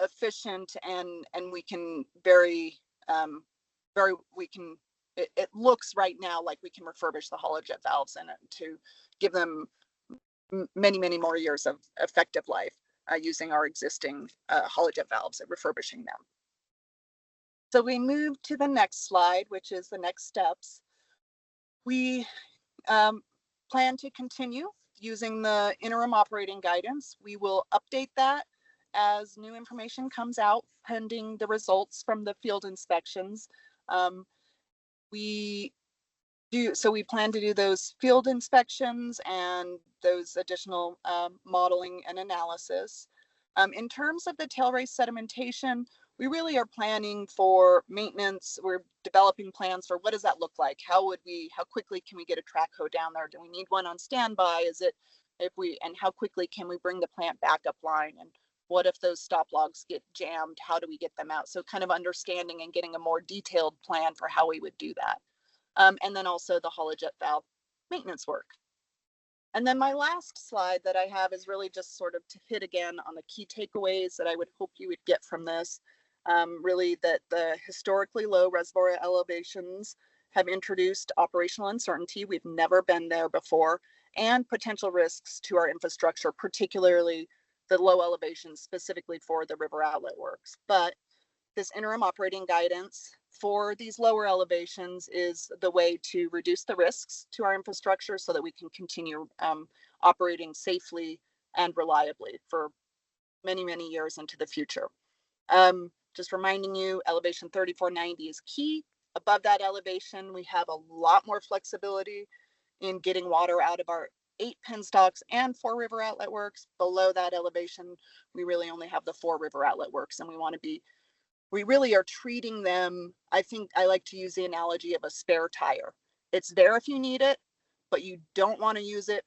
efficient, and we can it looks right now like we can refurbish the holojet valves and to give them many more years of effective life using our existing holojet valves and refurbishing them. So we move to the next slide, which is the next steps. We plan to continue using the interim operating guidance. We will update that as new information comes out pending the results from the field inspections. We plan to do those field inspections and those additional modeling and analysis. In terms of the tailrace sedimentation, we really are planning for maintenance. We're developing plans for what does that look like? How quickly can we get a track hoe down there? Do we need one on standby? And how quickly can we bring the plant back up line? And what if those stop logs get jammed? How do we get them out? So kind of understanding and getting a more detailed plan for how we would do that. and then also the hollow jet valve maintenance work. And then my last slide that I have is really just sort of to hit again on the key takeaways that I would hope you would get from this. Really that the historically low reservoir elevations have introduced operational uncertainty. We've never been there before, and potential risks to our infrastructure, particularly the low elevations specifically for the river outlet works. But this interim operating guidance for these lower elevations is the way to reduce the risks to our infrastructure so that we can continue operating safely and reliably for many, many years into the future. Just reminding you, elevation 3490 is key. Above that elevation, we have a lot more flexibility in getting water out of our 8 penstocks and 4 river outlet works. Below that elevation, we really only have the 4 river outlet works, and we really are treating them. I think I like to use the analogy of a spare tire. It's there if you need it, but you don't want to use it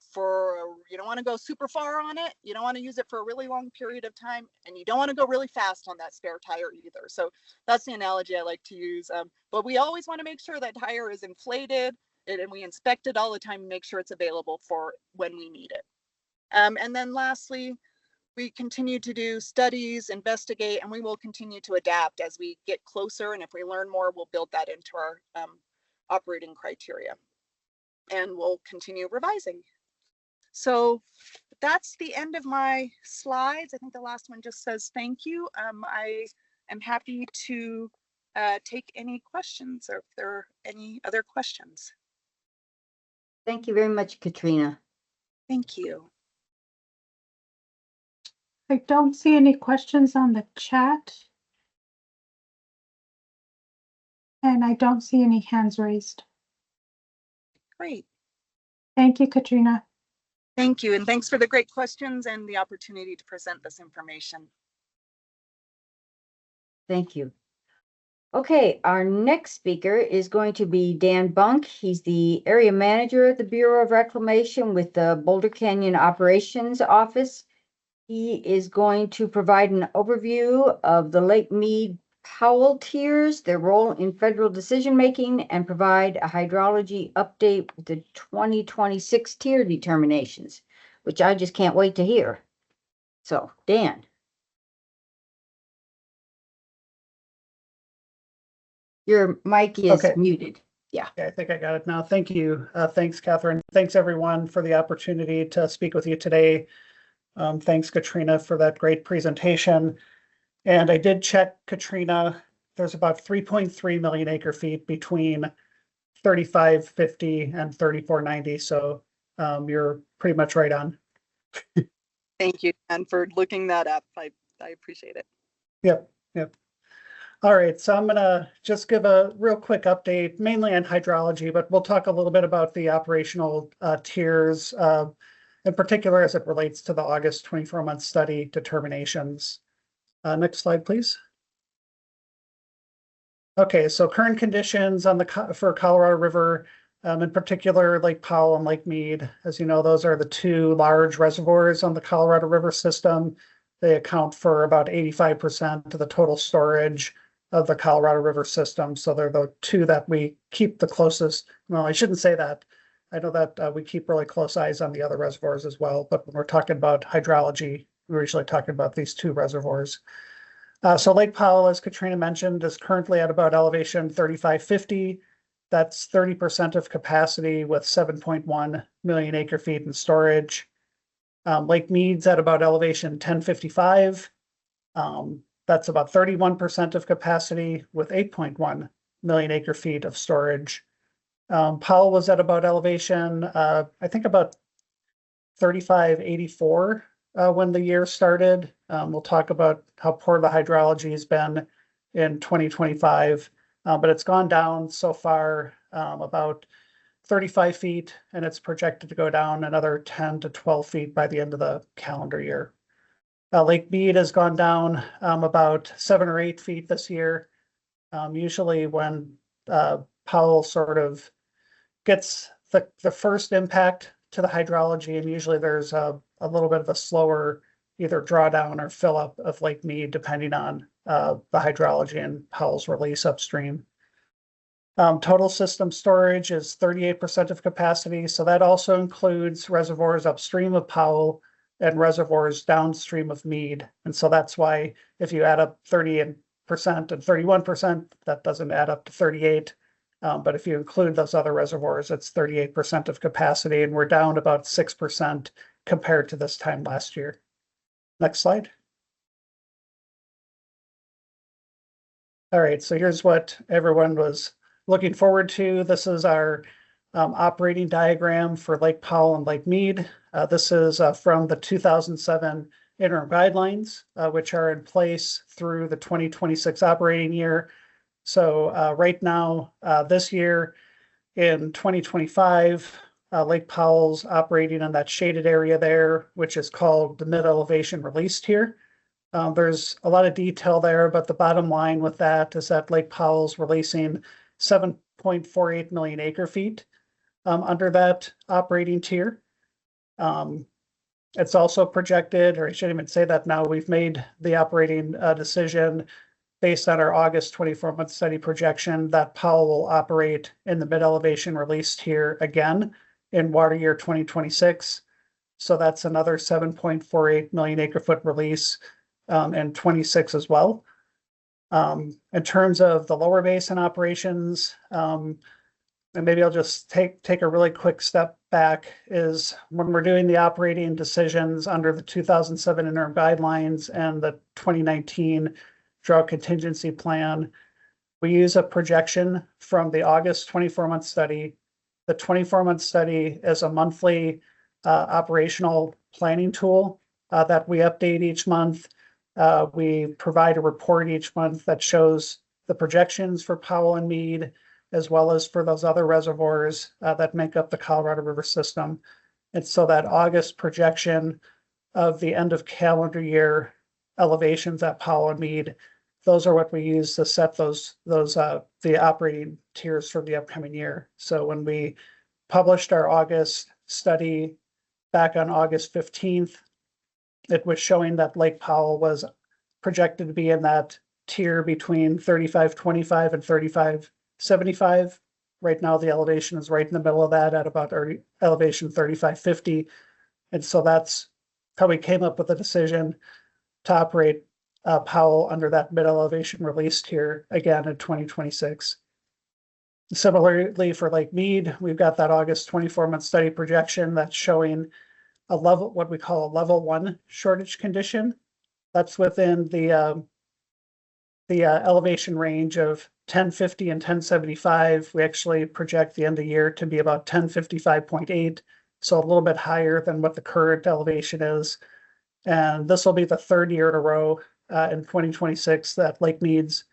you don't want to go super far on it. You don't want to use it for a really long period of time, and you don't want to go really fast on that spare tire either. So that's the analogy I like to use. But we always want to make sure that tire is inflated, and we inspect it all the time and make sure it's available for when we need it. And then lastly, we continue to do studies, investigate, and we will continue to adapt as we get closer. And if we learn more, we'll build that into our operating criteria. And we'll continue revising. So that's the end of my slides. I think the last one just says thank you. I am happy to take any questions, or if there are any other questions. Thank you very much, Katrina. Thank you. I don't see any questions on the chat. And I don't see any hands raised. Great. Thank you, Katrina. Thank you. And thanks for the great questions and the opportunity to present this information. Thank you. Okay, our next speaker is going to be Dan Bunk. He's the area manager at the Bureau of Reclamation with the Boulder Canyon Operations Office. He is going to provide an overview of the Lake Mead Powell Tiers, their role in federal decision-making, and provide a hydrology update with the 2026 tier determinations, which I just can't wait to hear. So, Dan. Your mic is muted. Yeah. Okay, I think I got it now. Thank you. Thanks, Catherine. Thanks, everyone, for the opportunity to speak with you today. Thanks, Katrina, for that great presentation. And I did check, Katrina, there's about 3.3 million acre feet between 3550 and 3490. So you're pretty much right on. Thank you, Dan, for looking that up. I appreciate it. Yep. All right, so I'm gonna just give a real quick update, mainly on hydrology, but we'll talk a little bit about the operational tiers, in particular as it relates to the August 24-month study determinations. Next slide, please. Okay, so current conditions on for Colorado River, in particular Lake Powell and Lake Mead. As you know, those are the 2 large reservoirs on the Colorado River system. They account for about 85% of the total storage of the Colorado River system. So they're the 2 that we keep the closest. Well, I shouldn't say that. I know that we keep really close eyes on the other reservoirs as well, but when we're talking about hydrology, we're usually talking about these 2 reservoirs. So Lake Powell, as Katrina mentioned, is currently at about elevation 3550. That's 30% of capacity with 7.1 million acre feet in storage. Lake Mead's at about elevation 1055. That's about 31% of capacity with 8.1 million acre feet of storage. Powell was at about elevation, I think about 3584 when the year started. We'll talk about how poor the hydrology has been in 2025, but it's gone down so far about 35 feet, and it's projected to go down another 10 to 12 feet by the end of the calendar year. Lake Mead has gone down about 7 or 8 feet this year. Usually when Powell sort of gets the first impact to the hydrology, and usually there's a little bit of a slower either drawdown or fill up of Lake Mead, depending on the hydrology and Powell's release upstream. Total system storage is 38% of capacity, so that also includes reservoirs upstream of Powell and reservoirs downstream of Mead. And so that's why if you add up 30% and 31%, that doesn't add up to 38. But if you include those other reservoirs, it's 38% of capacity, and we're down about 6% compared to this time last year. Next slide. All right, so here's what everyone was looking forward to. This is our operating diagram for Lake Powell and Lake Mead. This is from the 2007 interim guidelines, which are in place through the 2026 operating year. So right now, this year in 2025, Lake Powell's operating in that shaded area there, which is called the mid-elevation release tier. There's a lot of detail there, but the bottom line with that is that Lake Powell's releasing 7.48 million acre feet under that operating tier. It's also projected, or I shouldn't even say that now, we've made the operating decision based on our August 24-month study projection that Powell will operate in the mid-elevation release tier again in water year 2026. So that's another 7.48 million acre foot release and 26 as well. In terms of the lower basin operations, and maybe I'll just take a really quick step back, is when we're doing the operating decisions under the 2007 interim guidelines and the 2019 drought contingency plan, we use a projection from the August 24-month study. The 24-month study is a monthly operational planning tool that we update each month. We provide a report each month that shows the projections for Powell and Mead, as well as for those other reservoirs that make up the Colorado River system. And so that August projection of the end of calendar year elevations at Powell and Mead, those are what we use to set the operating tiers for the upcoming year. So when we published our August study back on August 15th, it was showing that Lake Powell was projected to be in that tier between 3525 and 3575. Right now, the elevation is right in the middle of that at about elevation 3550. And so that's how we came up with the decision to operate Powell under that mid-elevation release tier again in 2026. Similarly, for Lake Mead, we've got that August 24-month study projection that's showing a level, what we call a level 1 shortage condition. That's within the elevation range of 1050 and 1075. We actually project the end of the year to be about 1055.8, so a little bit higher than what the current elevation is. And this will be the third year in a row in 2026 that Lake Mead's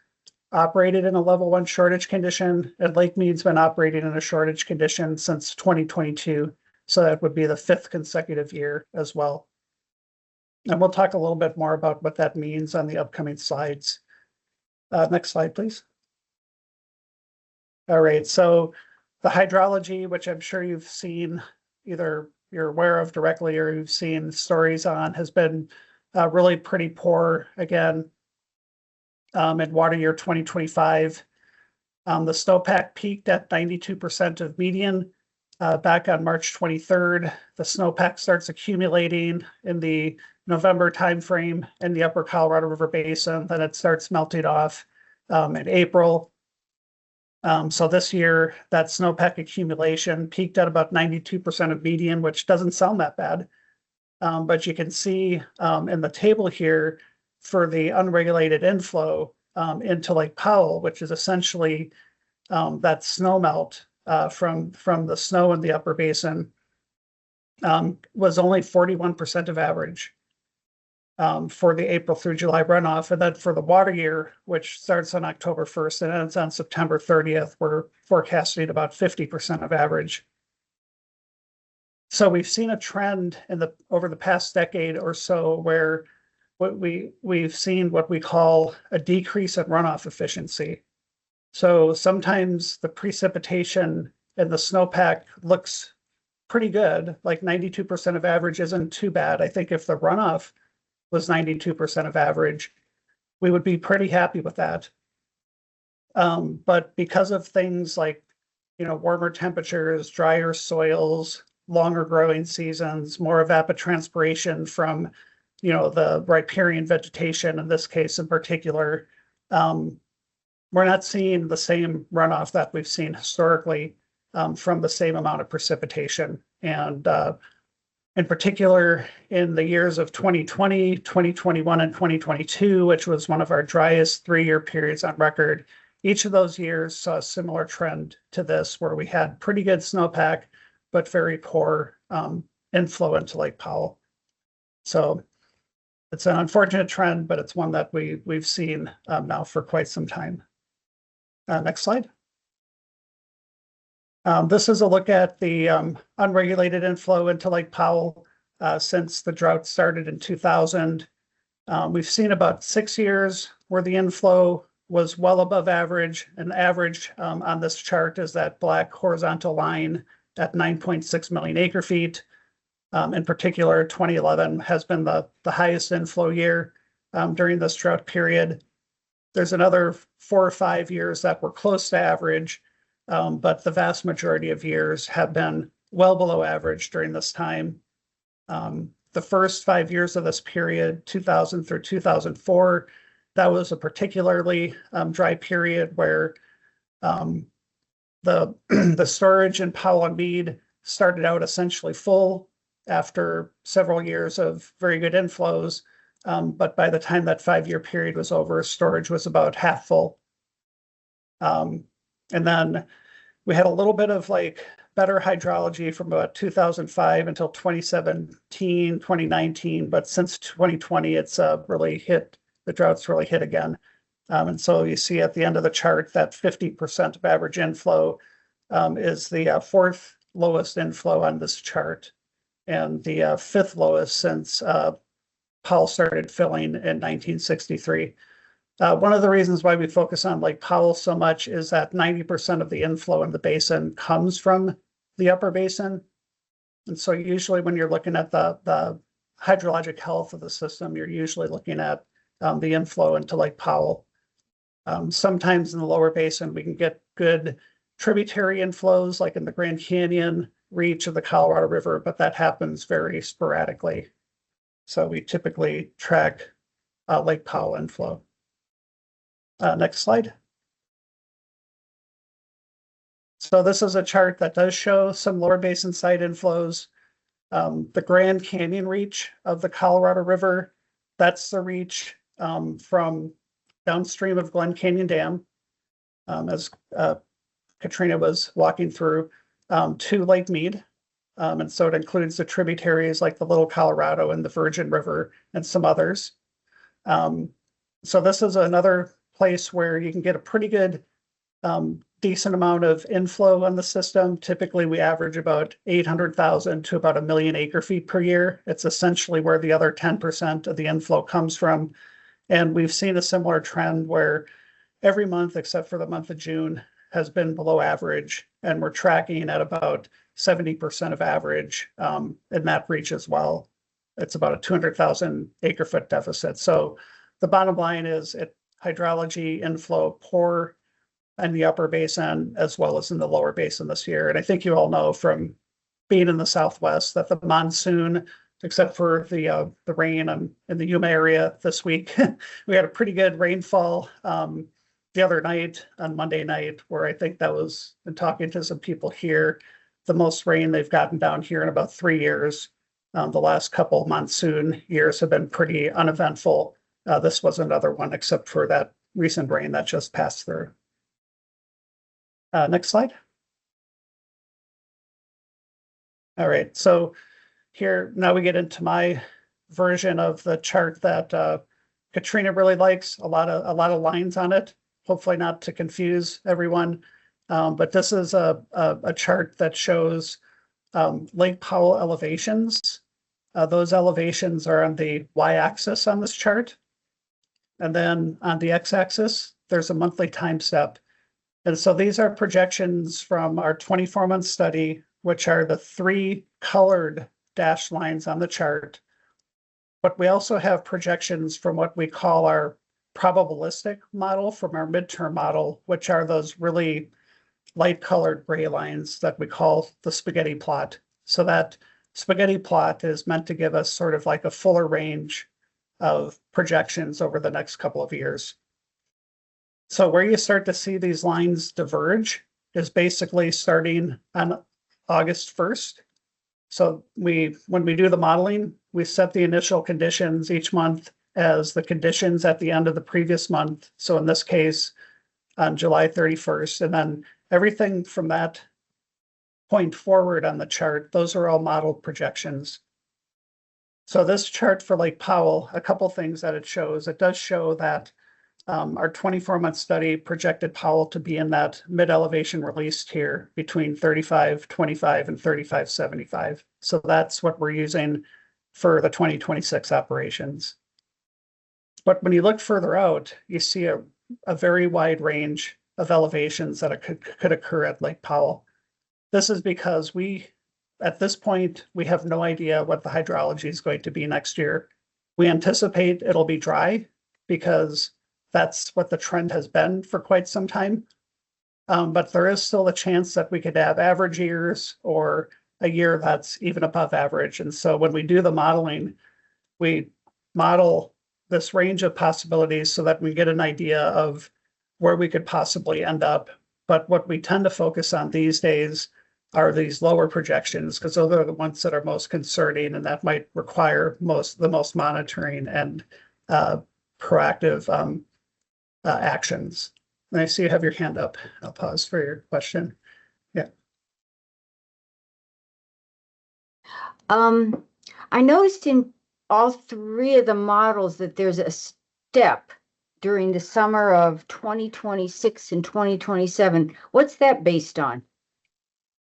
operated in a level 1 shortage condition, and Lake Mead's been operating in a shortage condition since 2022. So that would be the 5th consecutive year as well. And we'll talk a little bit more about what that means on the upcoming slides. Next slide, please. All right, so the hydrology, which I'm sure you've seen, either you're aware of directly or you've seen stories on, has been really pretty poor again in water year 2025. The snowpack peaked at 92% of median back on March 23rd. The snowpack starts accumulating in the November timeframe in the upper Colorado River Basin. Then it starts melting off in April. So this year, that snowpack accumulation peaked at about 92% of median, which doesn't sound that bad. But you can see in the table here for the unregulated inflow into Lake Powell, which is essentially that snow melt from the snow in the upper basin, was only 41% of average for the April through July runoff. And then for the water year, which starts on October 1st and ends on September 30th, we're forecasting about 50% of average. So we've seen a trend over the past decade or so where we've seen what we call a decrease in runoff efficiency. So sometimes the precipitation in the snowpack looks pretty good, like 92% of average isn't too bad. I think if the runoff was 92% of average, we would be pretty happy with that. But because of things like, warmer temperatures, drier soils, longer growing seasons, more evapotranspiration from, the riparian vegetation in this case in particular, we're not seeing the same runoff that we've seen historically from the same amount of precipitation. And in particular, in the years of 2020, 2021, and 2022, which was one of our driest 3-year periods on record, each of those years saw a similar trend to this, where we had pretty good snowpack, but very poor inflow into Lake Powell. So it's an unfortunate trend, but it's one that we've seen now for quite some time. Next slide. This is a look at the unregulated inflow into Lake Powell since the drought started in 2000. We've seen about 6 years where the inflow was well above average. And average on this chart is that black horizontal line at 9.6 million acre feet. In particular, 2011 has been the highest inflow year during this drought period. There's another 4 or 5 years that were close to average. But the vast majority of years have been well below average during this time. The first 5 years of this period, 2000 through 2004, that was a particularly dry period where the storage in Powell and Mead started out essentially full after several years of very good inflows. But by the time that 5-year period was over, storage was about half full. And then we had a little bit of better hydrology from about 2005 until 2017, 2019. But since 2020, it's really hit, the drought's really hit again. And so you see at the end of the chart that 50% of average inflow is the 4th lowest inflow on this chart, and the 5th lowest since Powell started filling in 1963. One of the reasons why we focus on Lake Powell so much is that 90% of the inflow in the basin comes from the upper basin. And so usually when you're looking at the hydrologic health of the system, you're usually looking at the inflow into Lake Powell. Sometimes in the lower basin, we can get good tributary inflows, like in the Grand Canyon reach of the Colorado River, but that happens very sporadically. So we typically track Lake Powell inflow. Next slide. So this is a chart that does show some lower basin site inflows. The Grand Canyon reach of the Colorado River, that's the reach from downstream of Glen Canyon Dam, as Katrina was walking through, to Lake Mead. And so it includes the tributaries like the Little Colorado and the Virgin River and some others. So this is another place where you can get a pretty good, decent amount of inflow on the system. Typically, we average about 800,000 to about 1 million acre feet per year. It's essentially where the other 10% of the inflow comes from. And we've seen a similar trend where every month, except for the month of June, has been below average. And we're tracking at about 70% of average in that reach as well. It's about a 200,000 acre foot deficit. So the bottom line is hydrology inflow poor in the upper basin as well as in the lower basin this year. And I think you all know from being in the Southwest that the monsoon, except for the rain in the Yuma area this week, we had a pretty good rainfall the other night on Monday night, where I think that was, in talking to some people here, the most rain they've gotten down here in about 3 years. The last couple monsoon years have been pretty uneventful. This was another one, except for that recent rain that just passed through. Next slide. All right, so here now we get into my version of the chart that Katrina really likes. A lot of lines on it. Hopefully not to confuse everyone, but this is a chart that shows Lake Powell elevations. Those elevations are on the y-axis on this chart. And then on the x-axis, there's a monthly time step. And so these are projections from our 24-month study, which are the 3 colored dashed lines on the chart. But we also have projections from what we call our probabilistic model from our midterm model, which are those really light colored gray lines that we call the spaghetti plot. So that spaghetti plot is meant to give us sort of like a fuller range of projections over the next couple of years. So where you start to see these lines diverge is basically starting on August 1st. So when we do the modeling, we set the initial conditions each month as the conditions at the end of the previous month. So in this case, on July 31st, and then everything from that point forward on the chart, those are all modeled projections. So this chart for Lake Powell, a couple things that it shows. It does show that our 24-month study projected Powell to be in that mid-elevation release tier between 35.25 and 35.75. So that's what we're using for the 2026 operations. But when you look further out, you see a very wide range of elevations that could occur at Lake Powell. This is because at this point, we have no idea what the hydrology is going to be next year. We anticipate it'll be dry because that's what the trend has been for quite some time. But there is still a chance that we could have average years or a year that's even above average. And so when we do the modeling, we model this range of possibilities so that we get an idea of where we could possibly end up. But what we tend to focus on these days are these lower projections, because those are the ones that are most concerning, and that might require the most monitoring and proactive actions. And I see you have your hand up. I'll pause for your question. Yeah. I noticed in all three of the models that there's a step during the summer of 2026 and 2027. What's that based on?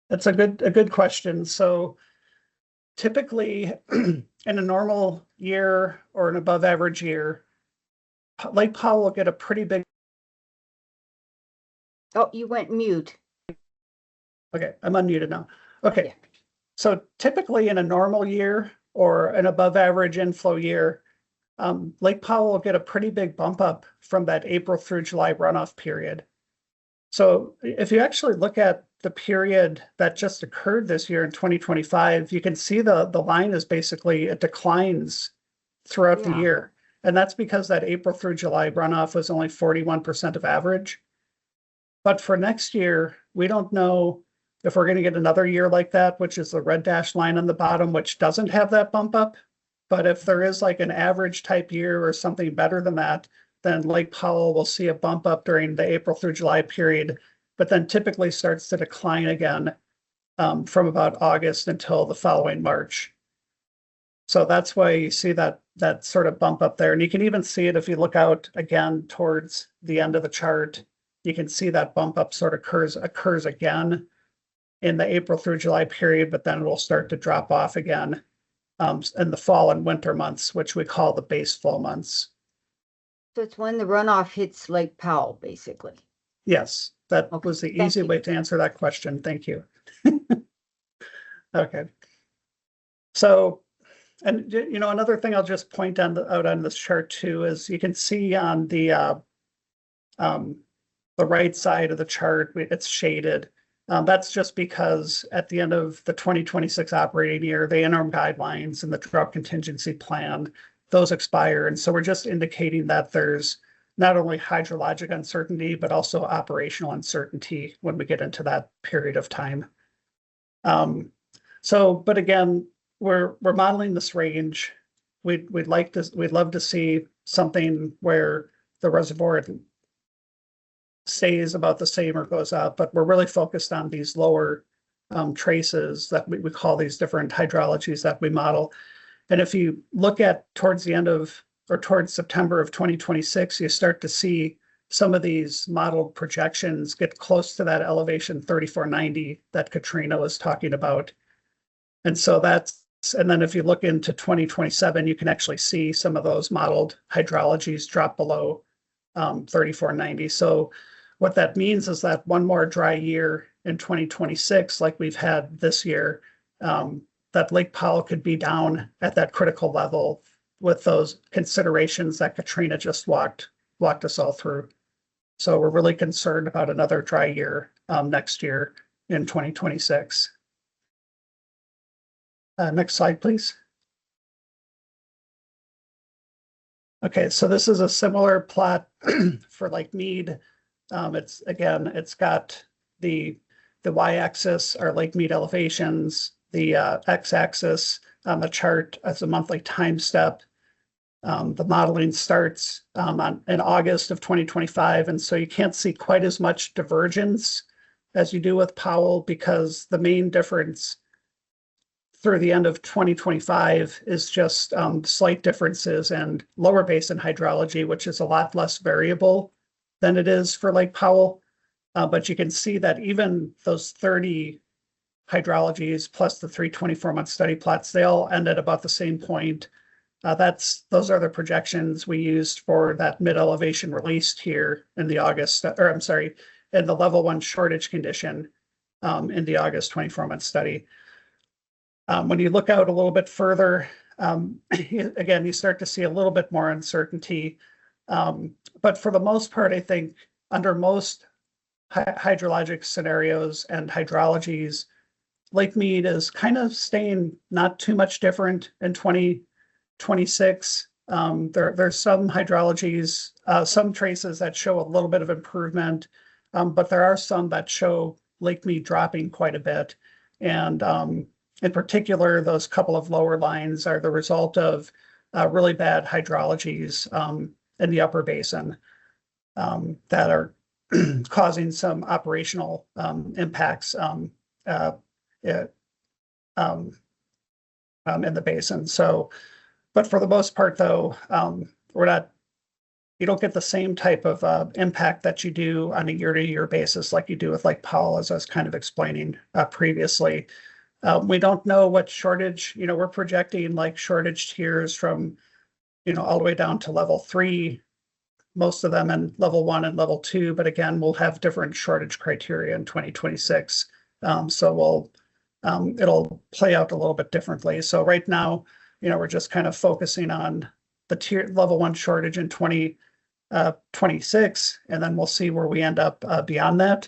That's a good question. So typically in a normal year or an above average year, Lake Powell will get a pretty big. Oh, you went mute. Okay, I'm unmuted now. Okay. Yeah. So typically in a normal year or an above average inflow year, Lake Powell will get a pretty big bump up from that April through July runoff period. So if you actually look at the period that just occurred this year in 2025, you can see the line is basically, it declines throughout the year. And that's because that April through July runoff was only 41% of average. But for next year, we don't know if we're going to get another year like that, which is the red dashed line on the bottom, which doesn't have that bump up. But if there is like an average type year or something better than that, then Lake Powell will see a bump up during the April through July period, but then typically starts to decline again from about August until the following March. So that's why you see that sort of bump up there. And you can even see it if you look out again towards the end of the chart. You can see that bump up sort of occurs again in the April through July period, but then it will start to drop off again in the fall and winter months, which we call the base flow months. So it's when the runoff hits Lake Powell, basically. Yes, that Okay, was the thank easy you. way to answer that question. Thank you. Okay. So, and you know, another thing I'll just point out on this chart too is you can see on the right side of the chart, it's shaded. That's just because at the end of the 2026 operating year, the interim guidelines and the drought contingency plan, those expire. And so we're just indicating that there's not only hydrologic uncertainty, but also operational uncertainty when we get into that period of time. But again, we're modeling this range. We'd love to see something where the reservoir stays about the same or goes up, but we're really focused on these lower traces that we call these different hydrologies that we model. And if you look at towards the end of, or towards September of 2026, you start to see some of these modeled projections get close to that elevation 3490 that Katrina was talking about. And so and then if you look into 2027, you can actually see some of those modeled hydrologies drop below 3490. So what that means is that one more dry year in 2026, like we've had this year, that Lake Powell could be down at that critical level with those considerations that Katrina just walked walked us all through. So we're really concerned about another dry year next year in 2026. Next slide, please. Okay, so this is a similar plot for Lake Mead. It's got the y-axis are Lake Mead elevations, the x-axis on the chart as a monthly time step. The modeling starts in August of 2025, and so you can't see quite as much divergence as you do with Powell, because the main difference through the end of 2025 is just slight differences in lower basin hydrology, which is a lot less variable than it is for Lake Powell. But you can see that even those 30 hydrologies plus the 3 24-month study plots, they all end at about the same point. Those are the projections we used for that mid-elevation released here in the in the level 1 shortage condition in the August 24-month study. When you look out a little bit further, again, you start to see a little bit more uncertainty. But for the most part, I think under most hydrologic scenarios and hydrologies, Lake Mead is kind of staying not too much different in 2026. There's some hydrologies, some traces that show a little bit of improvement, but there are some that show Lake Mead dropping quite a bit. And in particular, those couple of lower lines are the result of really bad hydrologies in the upper basin that are causing some operational impacts in the basin. So, but for the most part, though, you don't get the same type of impact that you do on a year-to-year basis like you do with Lake Powell, as I was kind of explaining previously. We don't know what shortage, we're projecting like shortage tiers from, all the way down to level 3, most of them in level 1 and level 2, but again, we'll have different shortage criteria in 2026. So it'll play out a little bit differently. So right now, we're just kind of focusing on the level 1 shortage in 2026, and then we'll see where we end up beyond that.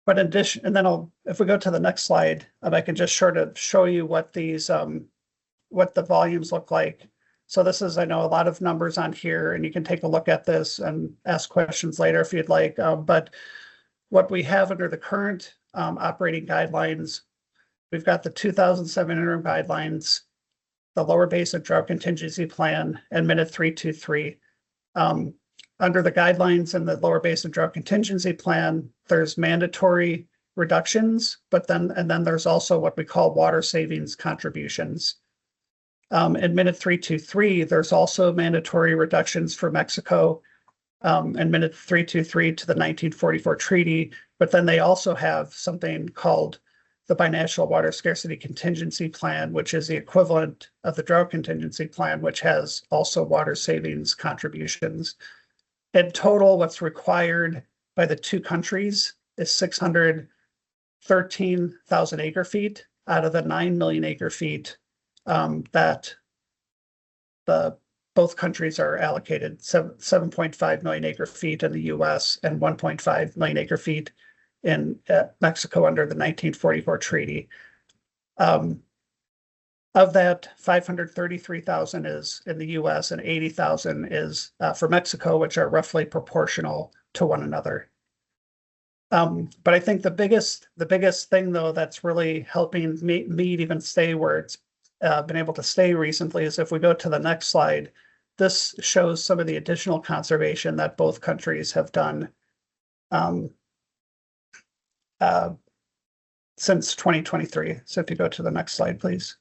But in addition, and then if we go to the next slide, I can just sort of show you what these, what the volumes look like. So this is, I know, a lot of numbers on here, and you can take a look at this and ask questions later if you'd like. But what we have under the current operating guidelines, we've got the 2007 interim guidelines, the lower basin drought contingency plan, and minute 323. Under the guidelines in the lower basin drought contingency plan, there's mandatory reductions, and then there's also what we call water savings contributions. In minute 323, there's also mandatory reductions for Mexico, and minute 323 to the 1944 treaty, but then they also have something called the Binational Water Scarcity Contingency Plan, which is the equivalent of the Drought Contingency Plan, which has also water savings contributions. In total, what's required by the two countries is 613,000 acre feet out of the 9 million acre feet that both countries are allocated, 7.5 million acre feet in the US and 1.5 million acre feet in Mexico under the 1944 treaty. Of that, 533,000 is in the US and 80,000 is for Mexico, which are roughly proportional to one another. But I think the biggest thing, though, that's really helping Mead even stay where it's been able to stay recently is if we go to the next slide, this shows some of the additional conservation that both countries have done since 2023. So if you go to the next slide, please.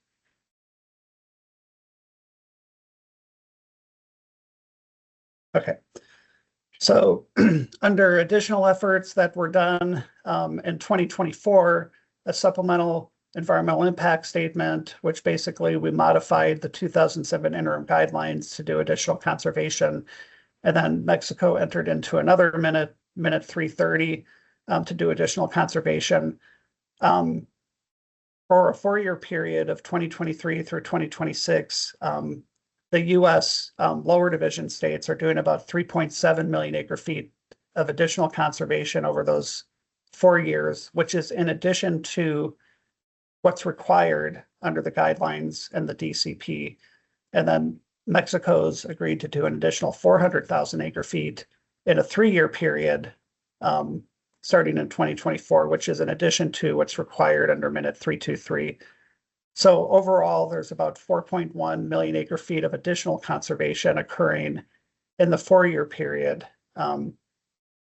Okay, so under additional efforts that were done in 2024, a supplemental environmental impact statement, which basically we modified the 2007 interim guidelines to do additional conservation. And then Mexico entered into another minute 330 to do additional conservation. For a 4-year period of 2023 through 2026, the US lower division states are doing about 3.7 million acre feet of additional conservation over those 4 years, which is in addition to what's required under the guidelines and the DCP. And then Mexico's agreed to do an additional 400,000 acre feet in a 3-year period, starting in 2024, which is in addition to what's required under Minute 323. So overall, there's about 4.1 million acre feet of additional conservation occurring in the 4-year period,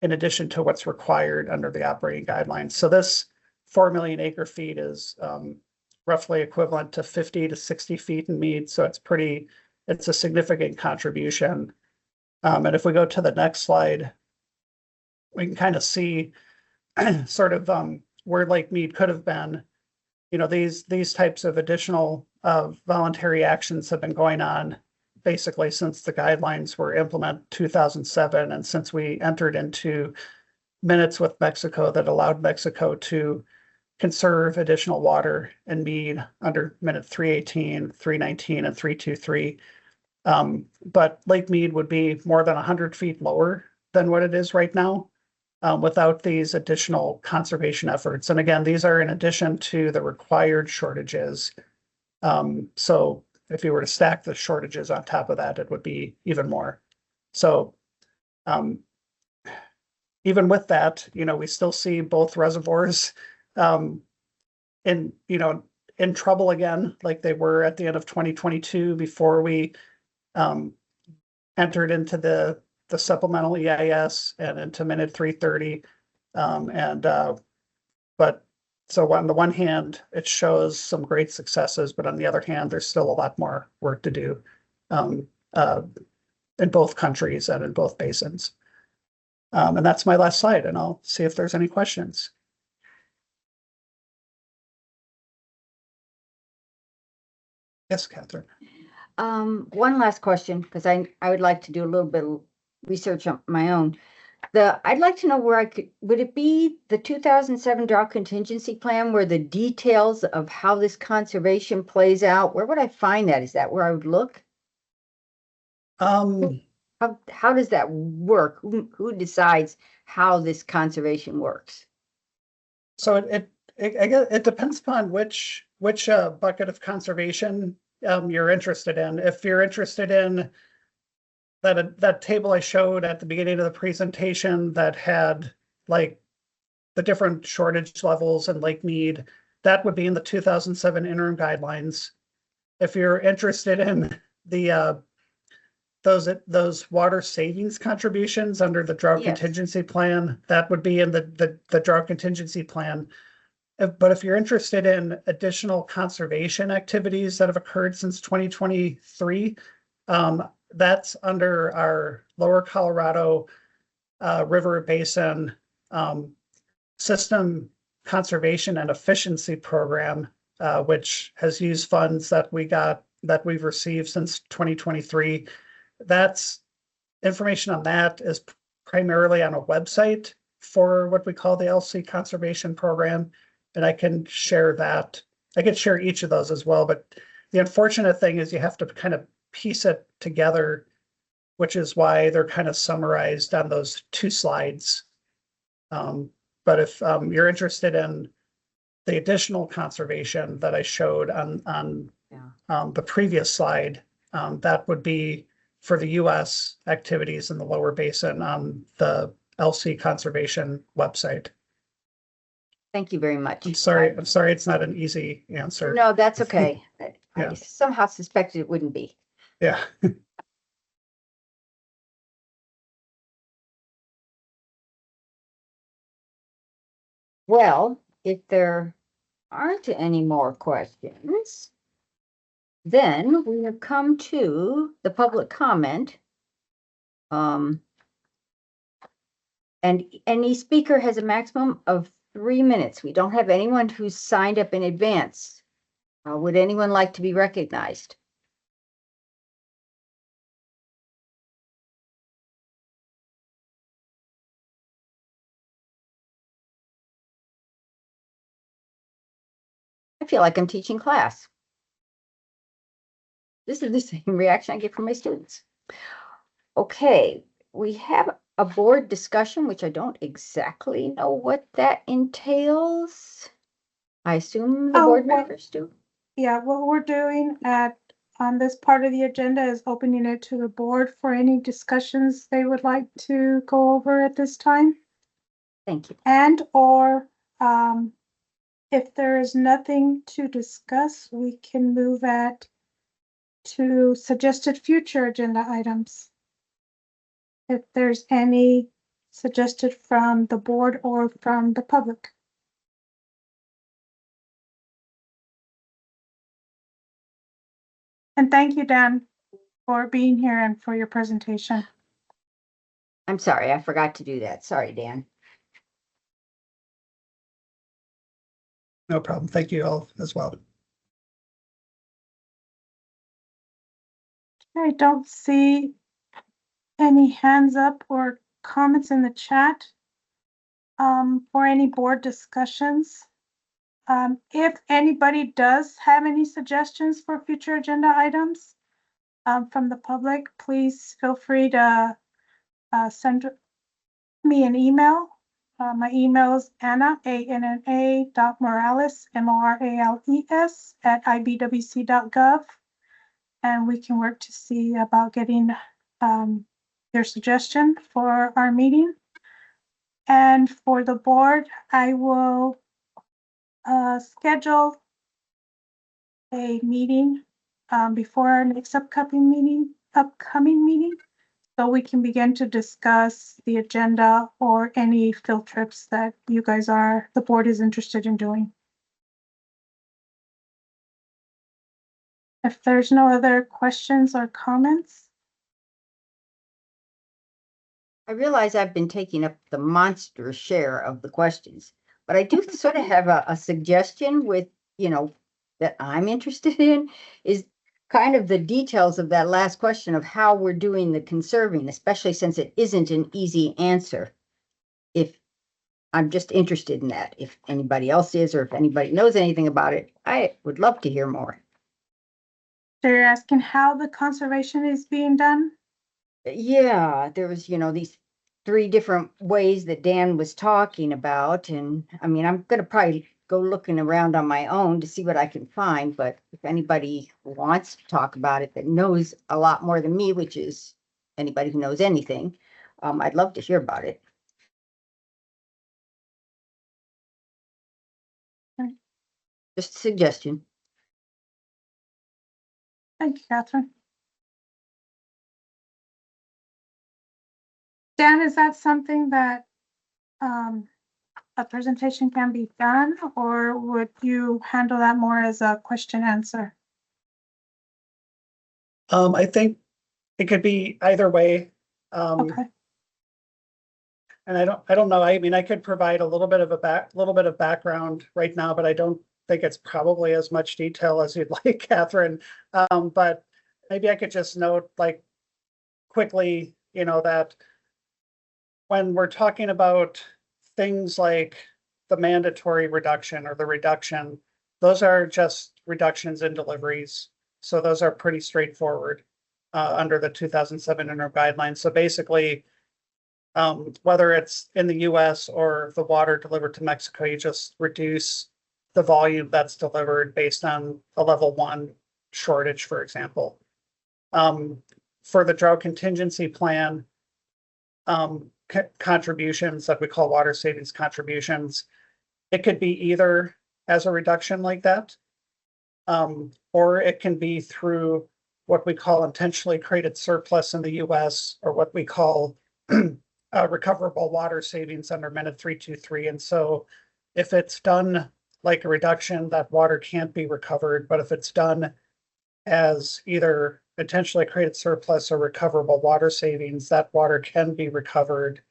in addition to what's required under the operating guidelines. So this 4 million acre feet is roughly equivalent to 50 to 60 feet in Mead. So it's a significant contribution. And if we go to the next slide, we can kind of see sort of where Lake Mead could have been. You know, these types of additional voluntary actions have been going on basically since the guidelines were implemented 2007, and since we entered into minutes with Mexico that allowed Mexico to conserve additional water in Mead under Minute 318, 319, and 323. But Lake Mead would be more than 100 feet lower than what it is right now without these additional conservation efforts. And again, these are in addition to the required shortages. So if you were to stack the shortages on top of that, it would be even more. So even with that, you know, we still see both reservoirs in trouble again, like they were at the end of 2022 before we entered into the supplemental EIS and into Minute 330. But so on the one hand, it shows some great successes, but on the other hand, there's still a lot more work to do in both countries and in both basins. And that's my last slide, and I'll see if there's any questions. Yes, Catherine. One last question, because I would like to do a little bit of research on my own. I'd like to know where would it be the 2007 drought contingency plan where the details of how this conservation plays out? Where would I find that? Is that where I would look? How does that work? Who decides how this conservation works? So it depends upon which bucket of conservation you're interested in. If you're interested in that table I showed at the beginning of the presentation that had like the different shortage levels in Lake Mead, that would be in the 2007 interim guidelines. If you're interested in the those water savings contributions under the drought contingency plan, that would be in the drought contingency plan. But if you're interested in additional conservation activities that have occurred since 2023, that's under our Lower Colorado River Basin System Conservation and Efficiency Program, which has used funds that we've received since 2023. That's information on that is primarily on a website for what we call the LC Conservation Program, and I can share that. I could share each of those as well, but the unfortunate thing is you have to kind of piece it together, which is why they're kind of summarized on those 2 slides. But if you're interested in the additional conservation that I showed on the previous slide, that would be for the US activities in the lower basin on the LC Conservation website. Thank you very much. I'm sorry it's not an easy answer. No, that's okay. Yeah. I somehow suspected it wouldn't be. Yeah. Well, if there aren't any more questions, then we have come to the public comment. And any speaker has a maximum of 3 minutes. We don't have anyone who's signed up in advance. Would anyone like to be recognized? I feel like I'm teaching class. This is the same reaction I get from my students. Okay, we have a board discussion, which I don't exactly know what that entails. I assume the Oh, board well, members do. Yeah, what we're doing on this part of the agenda is opening it to the board for any discussions they would like to go over at this time. Thank you. And or if there is nothing to discuss, we can move to suggested future agenda items. If there's any suggested from the board or from the public. And thank you, Dan, for being here and for your presentation. I'm sorry, I forgot to do that. Sorry, Dan. No problem. Thank you all as well. I don't see any hands up or comments in the chat for any board discussions. If anybody does have any suggestions for future agenda items from the public, please feel free to send me an email. My email is Anna, ANNA.Morales, MORALES @IBWC.gov. And we can work to see about getting your suggestion for our meeting. And for the board, I will schedule a meeting before our next upcoming meeting, so we can begin to discuss the agenda or any field trips that the board is interested in doing. If there's no other questions or comments. I realize I've been taking up the monster share of the questions, but I do sort of have a suggestion with, that I'm interested in is kind of the details of that last question of how we're doing the conserving, especially since it isn't an easy answer. If I'm just interested in that, if anybody else is, or if anybody knows anything about it, I would love to hear more. So you're asking how the conservation is being done? Yeah, there was, these 3 different ways that Dan was talking about. And I mean, I'm going to probably go looking around on my own to see what I can find. But if anybody wants to talk about it that knows a lot more than me, which is anybody who knows anything, I'd love to hear about it. Okay. Just a suggestion. Thank you, Catherine. Dan, is that something that a presentation can be done, or would you handle that more as a question answer? I think it could be either way. Okay. And I don't know. I mean, I could provide a little bit of background right now, but I don't think it's probably as much detail as you'd like, Catherine. But maybe I could just note, like, quickly, that when we're talking about things like the mandatory reduction or the reduction, those are just reductions in deliveries. So those are pretty straightforward under the 2007 interim guidelines. So basically, whether it's in the US or the water delivered to Mexico, you just reduce the volume that's delivered based on a level 1 shortage, for example. For the drought contingency plan, contributions that we call water savings contributions, it could be either as a reduction like that, or it can be through what we call intentionally created surplus in the US, or what we call recoverable water savings under Minute 323. And so if it's done like a reduction, that water can't be recovered. But if it's done as either intentionally created surplus or recoverable water savings, that water can be recovered,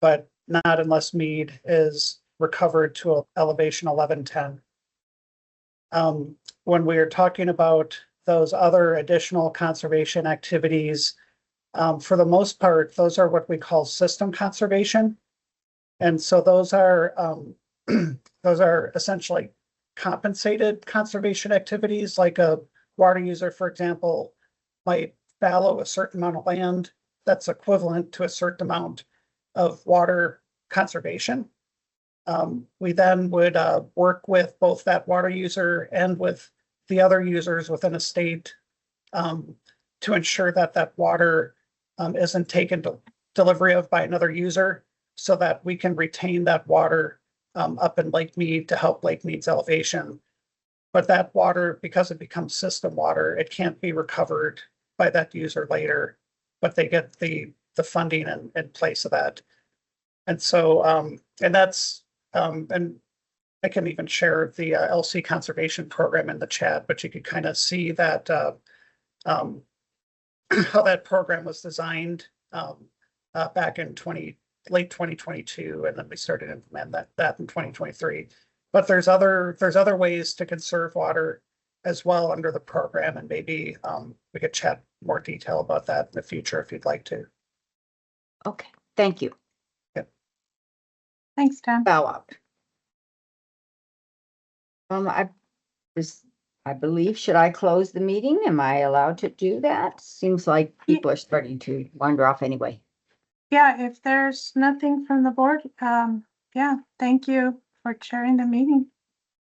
but not unless Mead is recovered to elevation 1110. When we are talking about those other additional conservation activities, for the most part, those are what we call system conservation. And so those are essentially compensated conservation activities, like a water user, for example, might fallow a certain amount of land that's equivalent to a certain amount of water conservation. We then would work with both that water user and with the other users within a state to ensure that that water isn't taken to delivery of by another user, so that we can retain that water up in Lake Mead to help Lake Mead's elevation. But that water, because it becomes system water, it can't be recovered by that user later, but they get the funding in place of that. And so, and that's, and I can even share the LC conservation program in the chat, but you could kind of see that how that program was designed back in late 2022, and then we started to implement that in 2023. But there's other ways to conserve water as well under the program, and maybe we could chat more detail about that in the future if you'd like to. Okay, thank you. Thanks, Dan. Bow out. I believe, should I close the meeting? Am I allowed to do that? Seems like people are starting to wander off anyway. Yeah, if there's nothing from the board, yeah, thank you for chairing the meeting.